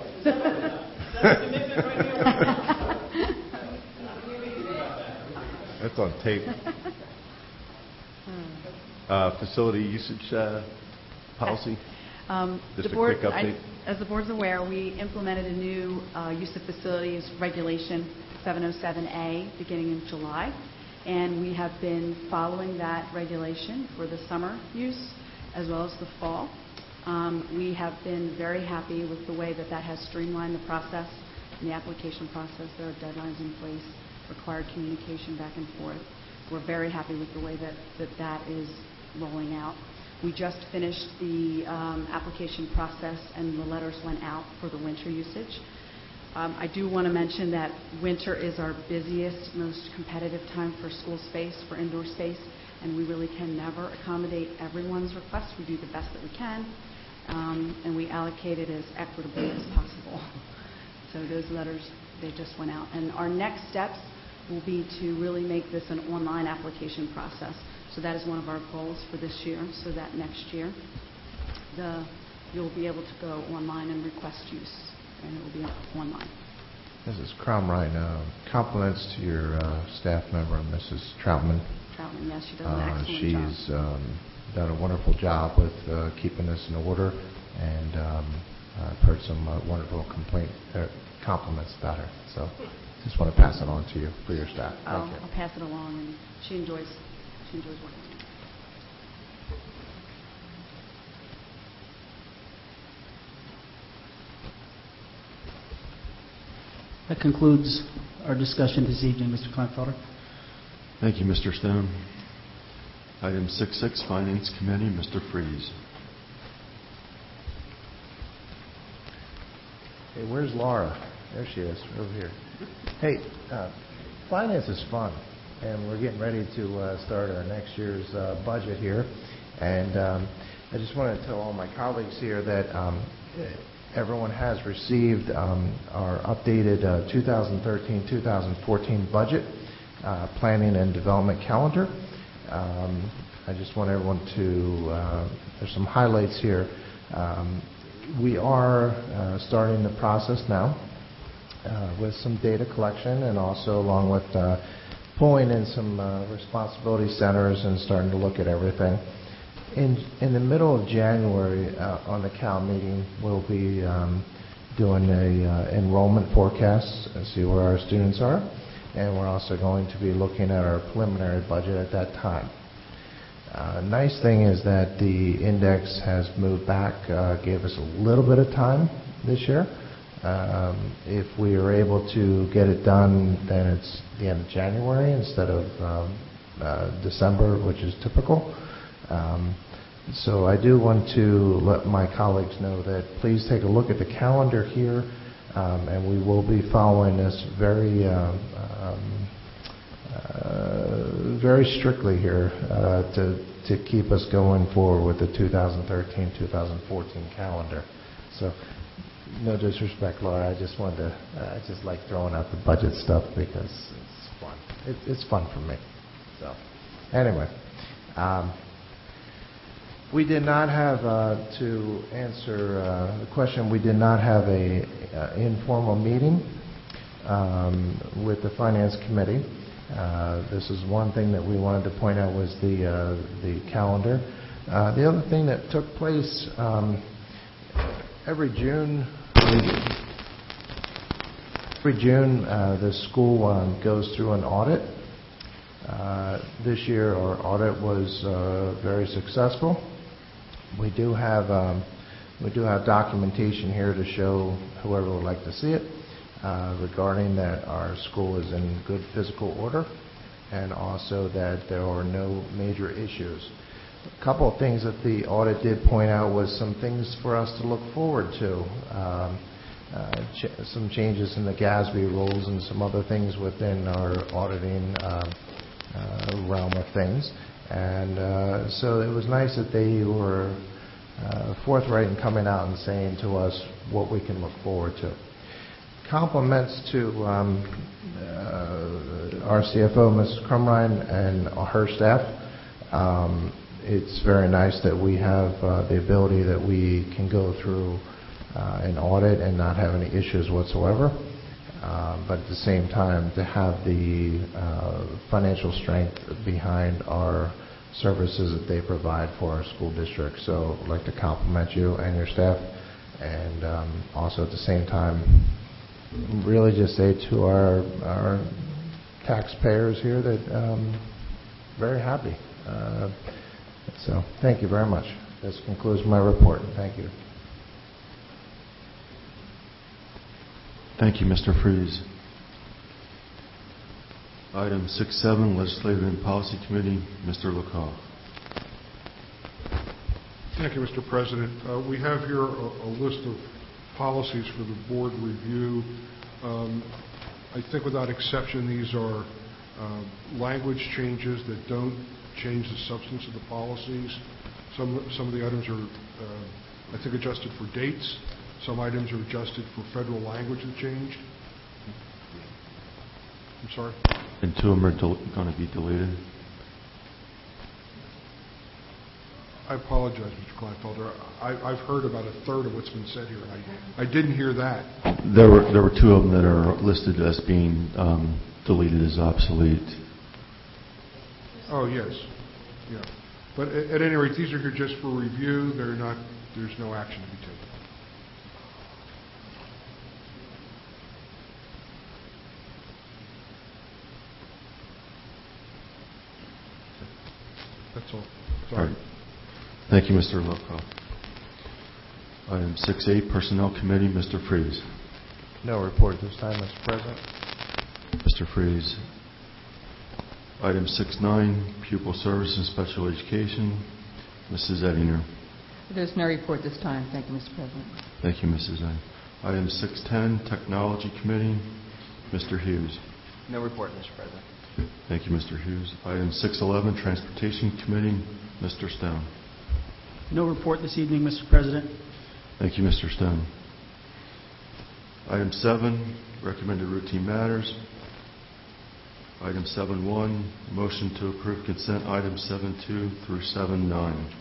That's on tape. Facility usage policy. Just a quick update. As the board's aware, we implemented a new use of facilities regulation, 707A, beginning in July. And we have been following that regulation for the summer use as well as the fall. We have been very happy with the way that has streamlined the process and the application process. There are deadlines in place, required communication back and forth. We're very happy with the way that is rolling out. We just finished the application process and the letters went out for the winter usage. I do want to mention that winter is our busiest, most competitive time for school space, for indoor space, and we really can never accommodate everyone's requests. We do the best that we can, and we allocate it as equitably as possible. So those letters, they just went out. And our next steps will be to really make this an online application process. So that is one of our goals for this year, so that next year you'll be able to go online and request use, and it will be online. Mrs. Cromrine, compliments to your staff member, Mrs. Troutman. Troutman, yes, she does an excellent job. She's done a wonderful job with keeping this in order, and I've heard some wonderful compliments about her. So just want to pass it on to you for your staff. Thank you. I'll pass it along, and she enjoys working with me. That concludes our discussion this evening, Mr. Kleinfelder. Thank you, Mr. Stone. Item 6.6, Finance Committee, Mr. Freeze. Hey, where's Laura? There she is, over here. Hey, finance is fun, and we're getting ready to start our next year's budget here. And I just want to tell all my colleagues here that everyone has received our updated 2013-2014 budget planning and development calendar. I just want everyone to, there's some highlights here. We are starting the process now with some data collection and also along with pulling in some responsibility centers and starting to look at everything. In the middle of January, on the Cal meeting, we'll be doing a enrollment forecast and see where our students are. And we're also going to be looking at our preliminary budget at that time. Nice thing is that the index has moved back, gave us a little bit of time this year. If we are able to get it done, then it's the end of January instead of December, which is typical. So I do want to let my colleagues know that please take a look at the calendar here, and we will be following this very strictly here to keep us going forward with the 2013-2014 calendar. So no disrespect, Laura, I just wanted to, I just like throwing out the budget stuff because it's fun. It's fun for me. So anyway. We did not have, to answer the question, we did not have a informal meeting with the Finance Committee. This is one thing that we wanted to point out was the calendar. The other thing that took place every June, the school goes through an audit. This year our audit was very successful. We do have documentation here to show whoever would like to see it regarding that our school is in good physical order and also that there are no major issues. A couple of things that the audit did point out was some things for us to look forward to. Some changes in the GASB rules and some other things within our auditing realm of things. And so it was nice that they were forthright in coming out and saying to us what we can look forward to. Compliments to our CFO, Mrs. Crumrine, and her staff. It's very nice that we have the ability that we can go through an audit and not have any issues whatsoever. But at the same time, to have the financial strength behind our services that they provide for our school district. So I'd like to compliment you and your staff, and also at the same time, really just say to our taxpayers here that very happy. So thank you very much. This concludes my report. Thank you. Thank you, Mr. Freeze. Item 6-7, Legislative and Policy Committee, Mr. LaCaw. Thank you, Mr. President. We have here a list of policies for the board review. I think without exception these are language changes that don't change the substance of the policies. Some of the items are, I think, adjusted for dates. Some items are adjusted for federal language that changed. I'm sorry? And two of them are going to be deleted. I apologize, Mr. Kleinfelder. I've heard about a third of what's been said here. I didn't hear that. There were two of them that are listed as being deleted as obsolete. Oh, yes. Yeah. But at any rate, these are here just for review. They're not. There's no action to be taken. That's all. Sorry. All right. Thank you, Mr. LaCaw. Item 6-8, Personnel Committee, Mr. Freeze. No report this time, Mr. President. Mr. Freeze. Item 6-9, Pupil Service and Special Education, Mrs. Ettinger. There's no report this time. Thank you, Mr. President. Thank you, Mrs. Ettinger. Item 6-10, Technology Committee, Mr. Hughes. No report, Mr. President. Thank you, Mr. Hughes. Item 6-11, Transportation Committee, Mr. Stone. No report this evening, Mr. President. Thank you, Mr. Stone. Item 7, Recommended Routine Matters. Item 7.1, motion to approve consent items 7.2 through 7.9.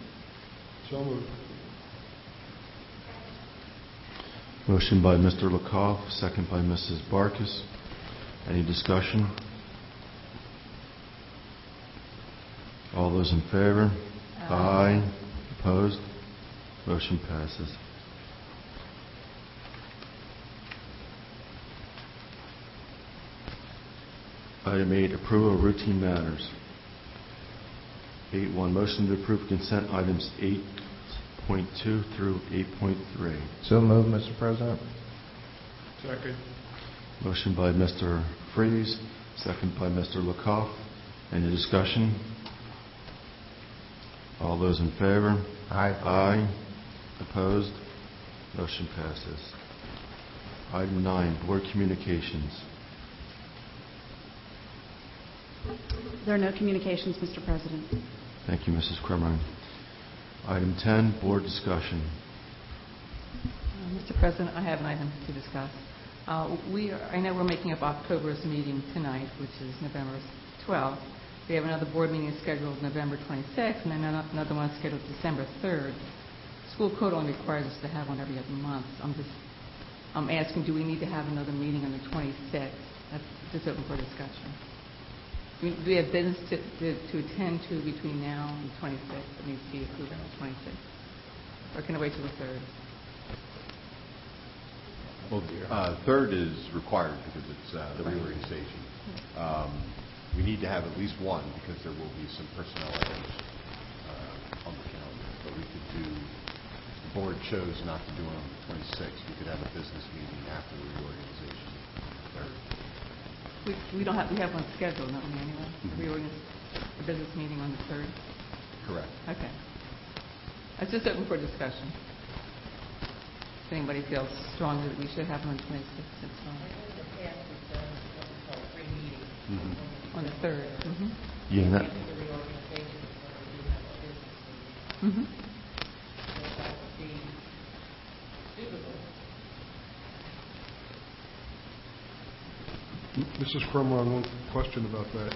So moved. Motion by Mr. Lakoff, second by Mrs. Barkis. Any discussion? All those in favor? Aye. Opposed? Motion passes. Item 8, approval of routine matters. 8.1, motion to approve consent items 8.2 through 8.3. So moved, Mr. President. Second. Motion by Mr. Freeze, second by Mr. Lakoff. Any discussion? All those in favor? Aye. Aye. Opposed? Motion passes. Item 9, board communications. There are no communications, Mr. President. Thank you, Mrs. Kremering. Item 10, board discussion. Mr. President, I have an item to discuss. I know we're making up October's meeting tonight, which is November 12th. We have another board meeting scheduled November 26th, and then another one scheduled December 3rd. School code only requires us to have one every other month. I'm asking, do we need to have another meeting on the 26th? That's just open for discussion. Do we have business to attend to between now and the 26th that needs to be approved on the 26th? Or can I wait till the 3rd? Well, third is required because it's the reorganization. We need to have at least one because there will be some personnel items on the calendar. But we could do, if the board chose not to do it on the 26th, we could have a business meeting after the reorganization. Third. We have one scheduled, don't we, anyway? A business meeting on the 3rd? Correct. Okay. It's just open for discussion. If anybody feels strongly that we should have one on the 26th, that's fine. On the 3rd. Mm-hmm. Yeah, that, mm-hmm. Mrs. Crumron, one question about that.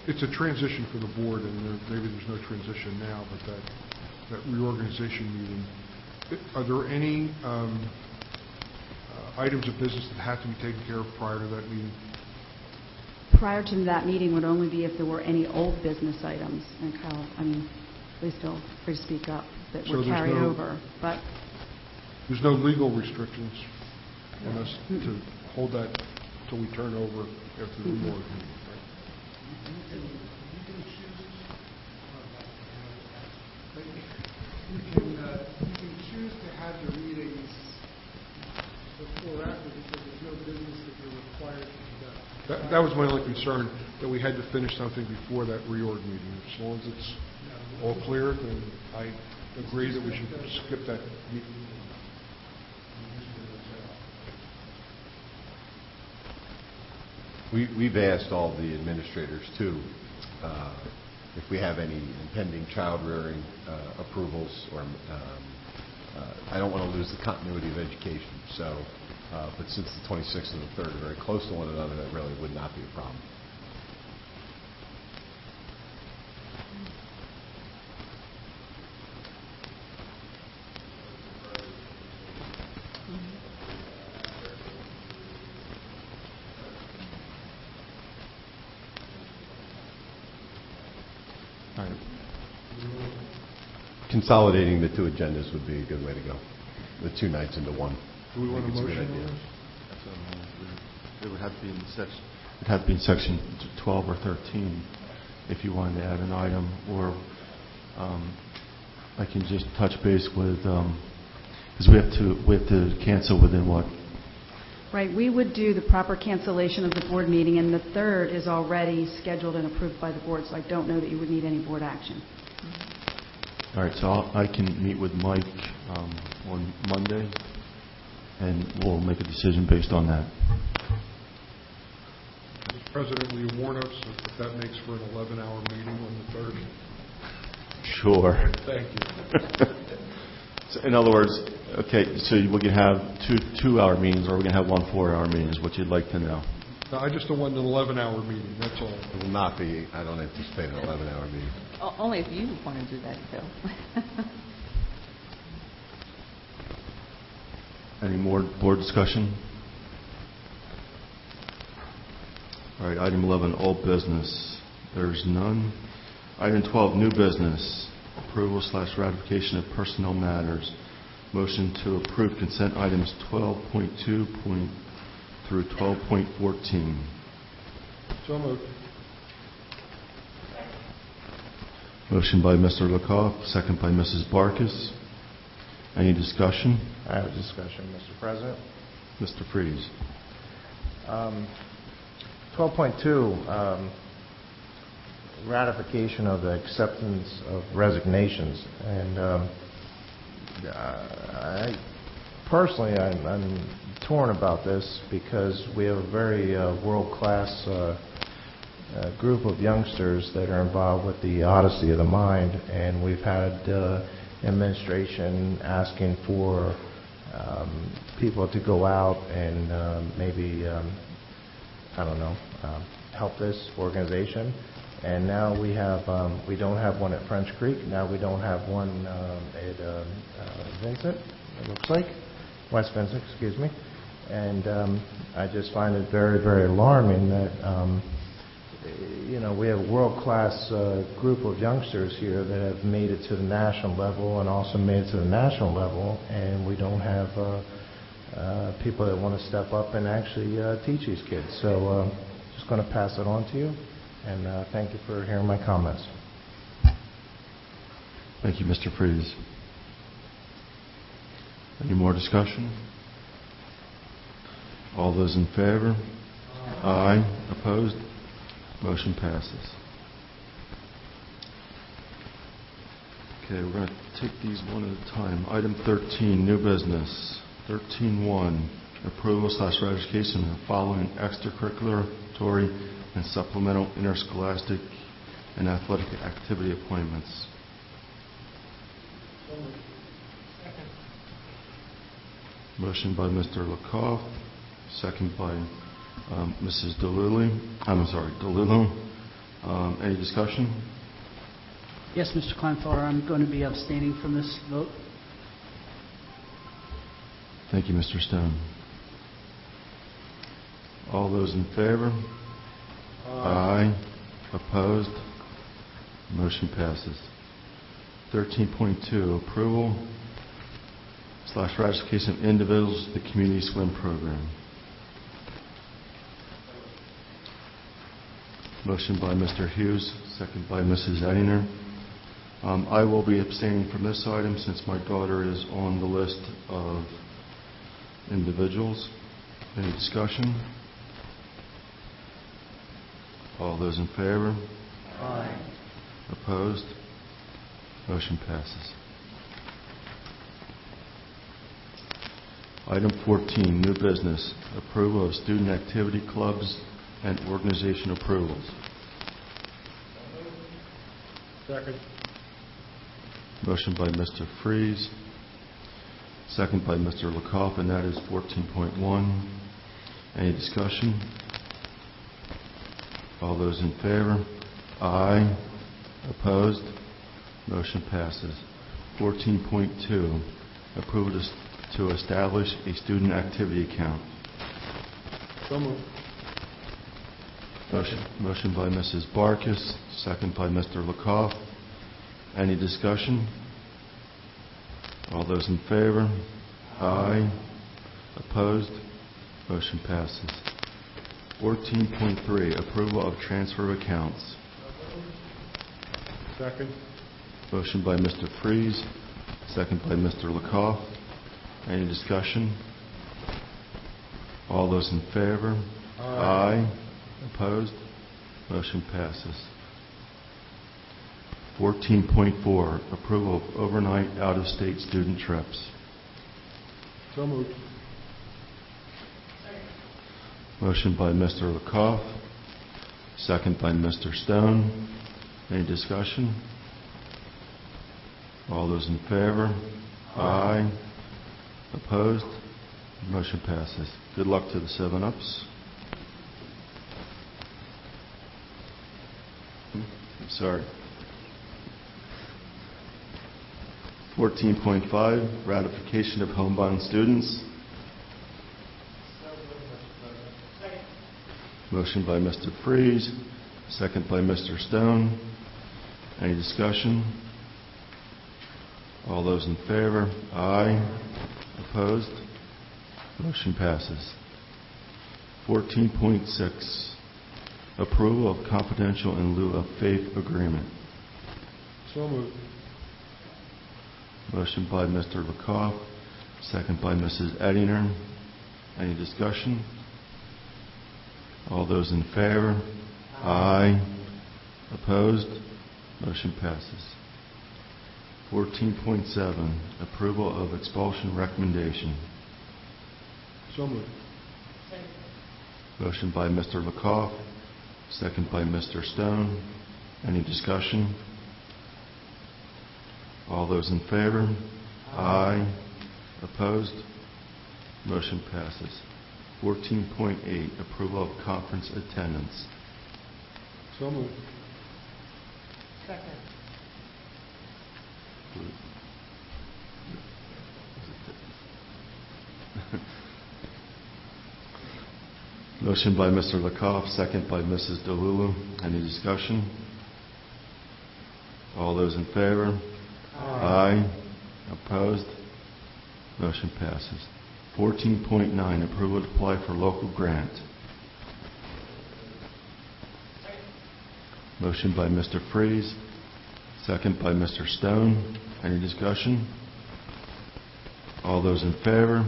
It's a transition for the board, and maybe there's no transition now, but that reorganization meeting, are there any items of business that have to be taken care of prior to that meeting? Prior to that meeting would only be if there were any old business items. And Kyle, please feel free to speak up, that would carry over. But there's no legal restrictions on us to hold that until we turn over after the reorg meeting, right? You can choose to have your meetings before or after because there's no business that you're required to conduct. That was my only concern, that we had to finish something before that reorg meeting. As long as it's all clear, then I agree that we should skip that meeting. We've asked all the administrators, too, if we have any impending child-rearing approvals, or I don't want to lose the continuity of education. So, but since the 26th and the 3rd are very close to one another, that really would not be a problem. all right. Consolidating the two agendas would be a good way to go. The 2 nights into one. Do we want a I think it's motion good on idea. It would have to be in section. It had to be in section 12 or 13 if you wanted to add an item, or I can just touch base with because we have to cancel within what? right, we would do the proper cancellation of the board meeting, and the 3rd is already scheduled and approved by the board, so I don't know that you would need any board action. All right, so I can meet with Mike on Monday, and we'll make a decision based on that. Mr. President, will you warn us if that makes for an 11-hour meeting on the 3rd? Sure. Thank you. So in other words, okay, so we can have two 2-hour meetings, or we can have 1 4-hour meeting, is what you'd like to know. No, I just don't want an 11-hour meeting, that's all. It will not be, I don't anticipate an 11-hour meeting. Only if you want to do that, Phil. Any more board discussion? All right, item 11, old business. There's none. Item 12, new business. Approval/ratification of personnel matters. Motion to approve consent items 12.2 through 12.14. So moved. Motion by Mr. Lecoff, second by Mrs. Barkis. Any discussion? I have a discussion, Mr. President. Mr. Freeze. 12.2, ratification of the acceptance of resignations. And I personally, I'm torn about this because we have a very world-class group of youngsters that are involved with the Odyssey of the Mind, and we've had administration asking for people to go out and maybe, I don't know, help this organization. And now we have, we don't have one at French Creek. Now we don't have one at Vincent, it looks like. West Vincent, excuse me. And I just find it very, very alarming that, you know, we have a world-class group of youngsters here that have made it to the national level and also made it to the national level, and we don't have people that want to step up and actually teach these kids. So just going to pass it on to you, and thank you for hearing my comments. Thank you, Mr. Freeze. Any more discussion? All those in favor? Aye. Opposed? Motion passes. Okay, we're going to take these one at a time. Item 13, new business. 13.1, approval/ratification of the following extracurricular and supplemental interscholastic and athletic activity appointments. Motion by Mr. Lecoff, second by Mrs. DeLulu. Any discussion? Yes, Mr. Kleinfelder, I'm going to be abstaining from this vote. Thank you, Mr. Stone. All those in favor? Aye. Opposed? Motion passes. 13.2, approval/ratification of individuals to the community swim program. Motion by Mr. Hughes, second by Mrs. Edinger. I will be abstaining from this item since my daughter is on the list of individuals. Any discussion? All those in favor? Aye. Opposed? Motion passes. Item 14, new business. Approval of student activity clubs and organization approvals. Second. Motion by Mr. Freeze, second by Mr. Lecoff, and that is 14.1. Any discussion? All those in favor? Aye. Opposed? Motion passes. 14.2, approval to establish a student activity account. So moved. Motion by Mrs. Barkis, second by Mr. Lecoff. Any discussion? All those in favor? Aye. Opposed? Motion passes. 14.3, approval of transfer of accounts. Second. Motion by Mr. Freeze, second by Mr. Lecoff. Any discussion? All those in favor? Aye. Opposed? Motion passes. 14.4, approval of overnight out-of-state student trips. So moved. Motion by Mr. Lecoff, second by Mr. Stone. Any discussion? All those in favor? Aye. Opposed? Motion passes. Good luck to the 7-Ups. Sorry. 14.5, ratification of homebound students. Motion by Mr. Freeze, second by Mr. Stone. Any discussion? All those in favor? Aye. Opposed? Motion passes. 14.6, approval of confidential in lieu of faith agreement. So moved. Motion by Mr. Lakoff, second by Mrs. Ettinger. Any discussion? All those in favor? Aye. Opposed? Motion passes. 14.7, approval of expulsion recommendation. So moved. Motion by Mr. Lakoff, second by Mr. Stone. Any discussion? All those in favor? Aye. Opposed? Motion passes. 14.8, approval of conference attendance. So moved. Second. Motion by Mr. Lakoff, second by Mrs. DeLulu. Any discussion? All those in favor? Aye. Opposed? Motion passes. 14.9, approval to apply for local grant. Motion by Mr. Freeze, second by Mr. Stone. Any discussion? All those in favor?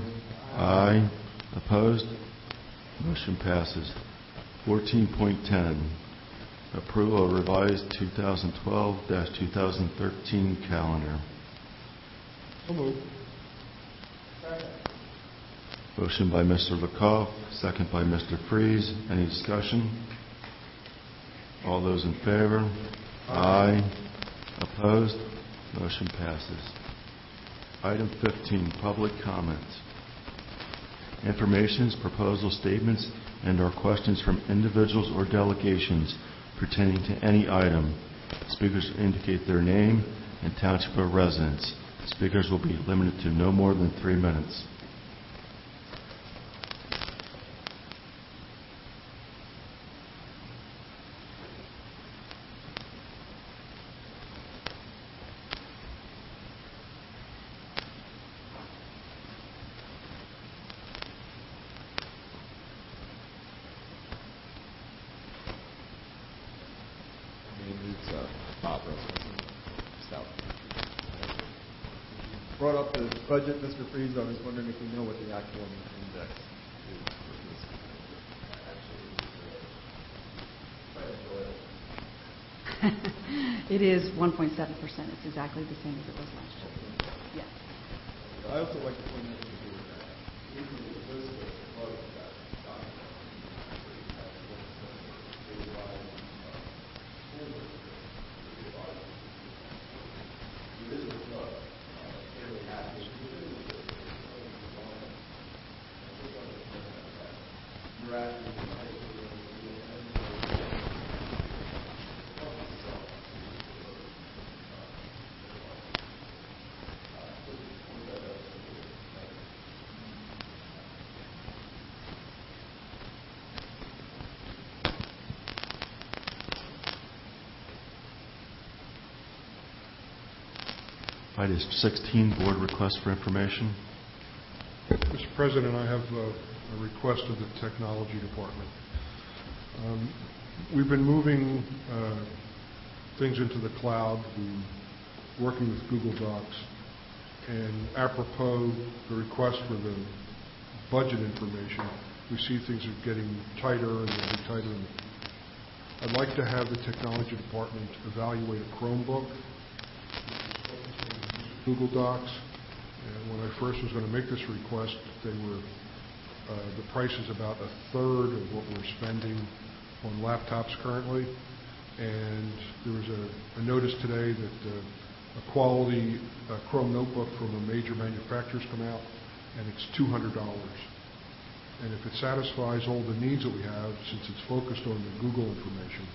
Aye. Opposed? Motion passes. 14.10, approval of revised 2012-2013 calendar. So moved. Motion by Mr. Lakoff, second by Mr. Freeze. Any discussion? All those in favor? Aye. Opposed? Motion passes. Item 15, public comments. Informations, proposal statements, and/or questions from individuals or delegations pertaining to any item. Speakers indicate their name and township of residence. Speakers will be limited to no more than 3 minutes. Brought up the budget, Mr. Freeze. I was wondering if we know what the actual index is for this. It is 1.7%. It's exactly the same as it was last year. Yes. I also like to point out that those above that document, Item 16, board request for information. Mr. President, I have a request of the technology department. We've been moving things into the cloud, working with Google Docs, and apropos the request for the budget information, we see things are getting tighter and getting tighter. I'd like to have the technology department evaluate a Chromebook, Google Docs, and when I first was going to make this request, they were the price is about a third of what we're spending on laptops currently. And there was a notice today that a quality Chrome notebook from a major manufacturer's come out, and it's $200. And if it satisfies all the needs that we have, since it's focused on the Google information,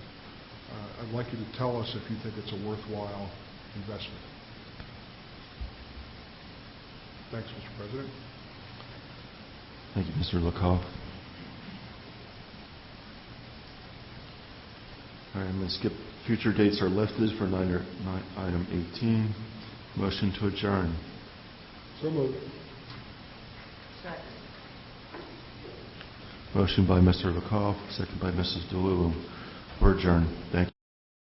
I'd like you to tell us if you think it's a worthwhile investment. Thanks, Mr. President. Thank you, Mr. Lecoff. All right, I'm going to skip. Future dates are lifted for item 18. Motion to adjourn. So moved. Motion by Mr. Lecoff, second by Mrs. DeLulu. We're adjourned. Thank you.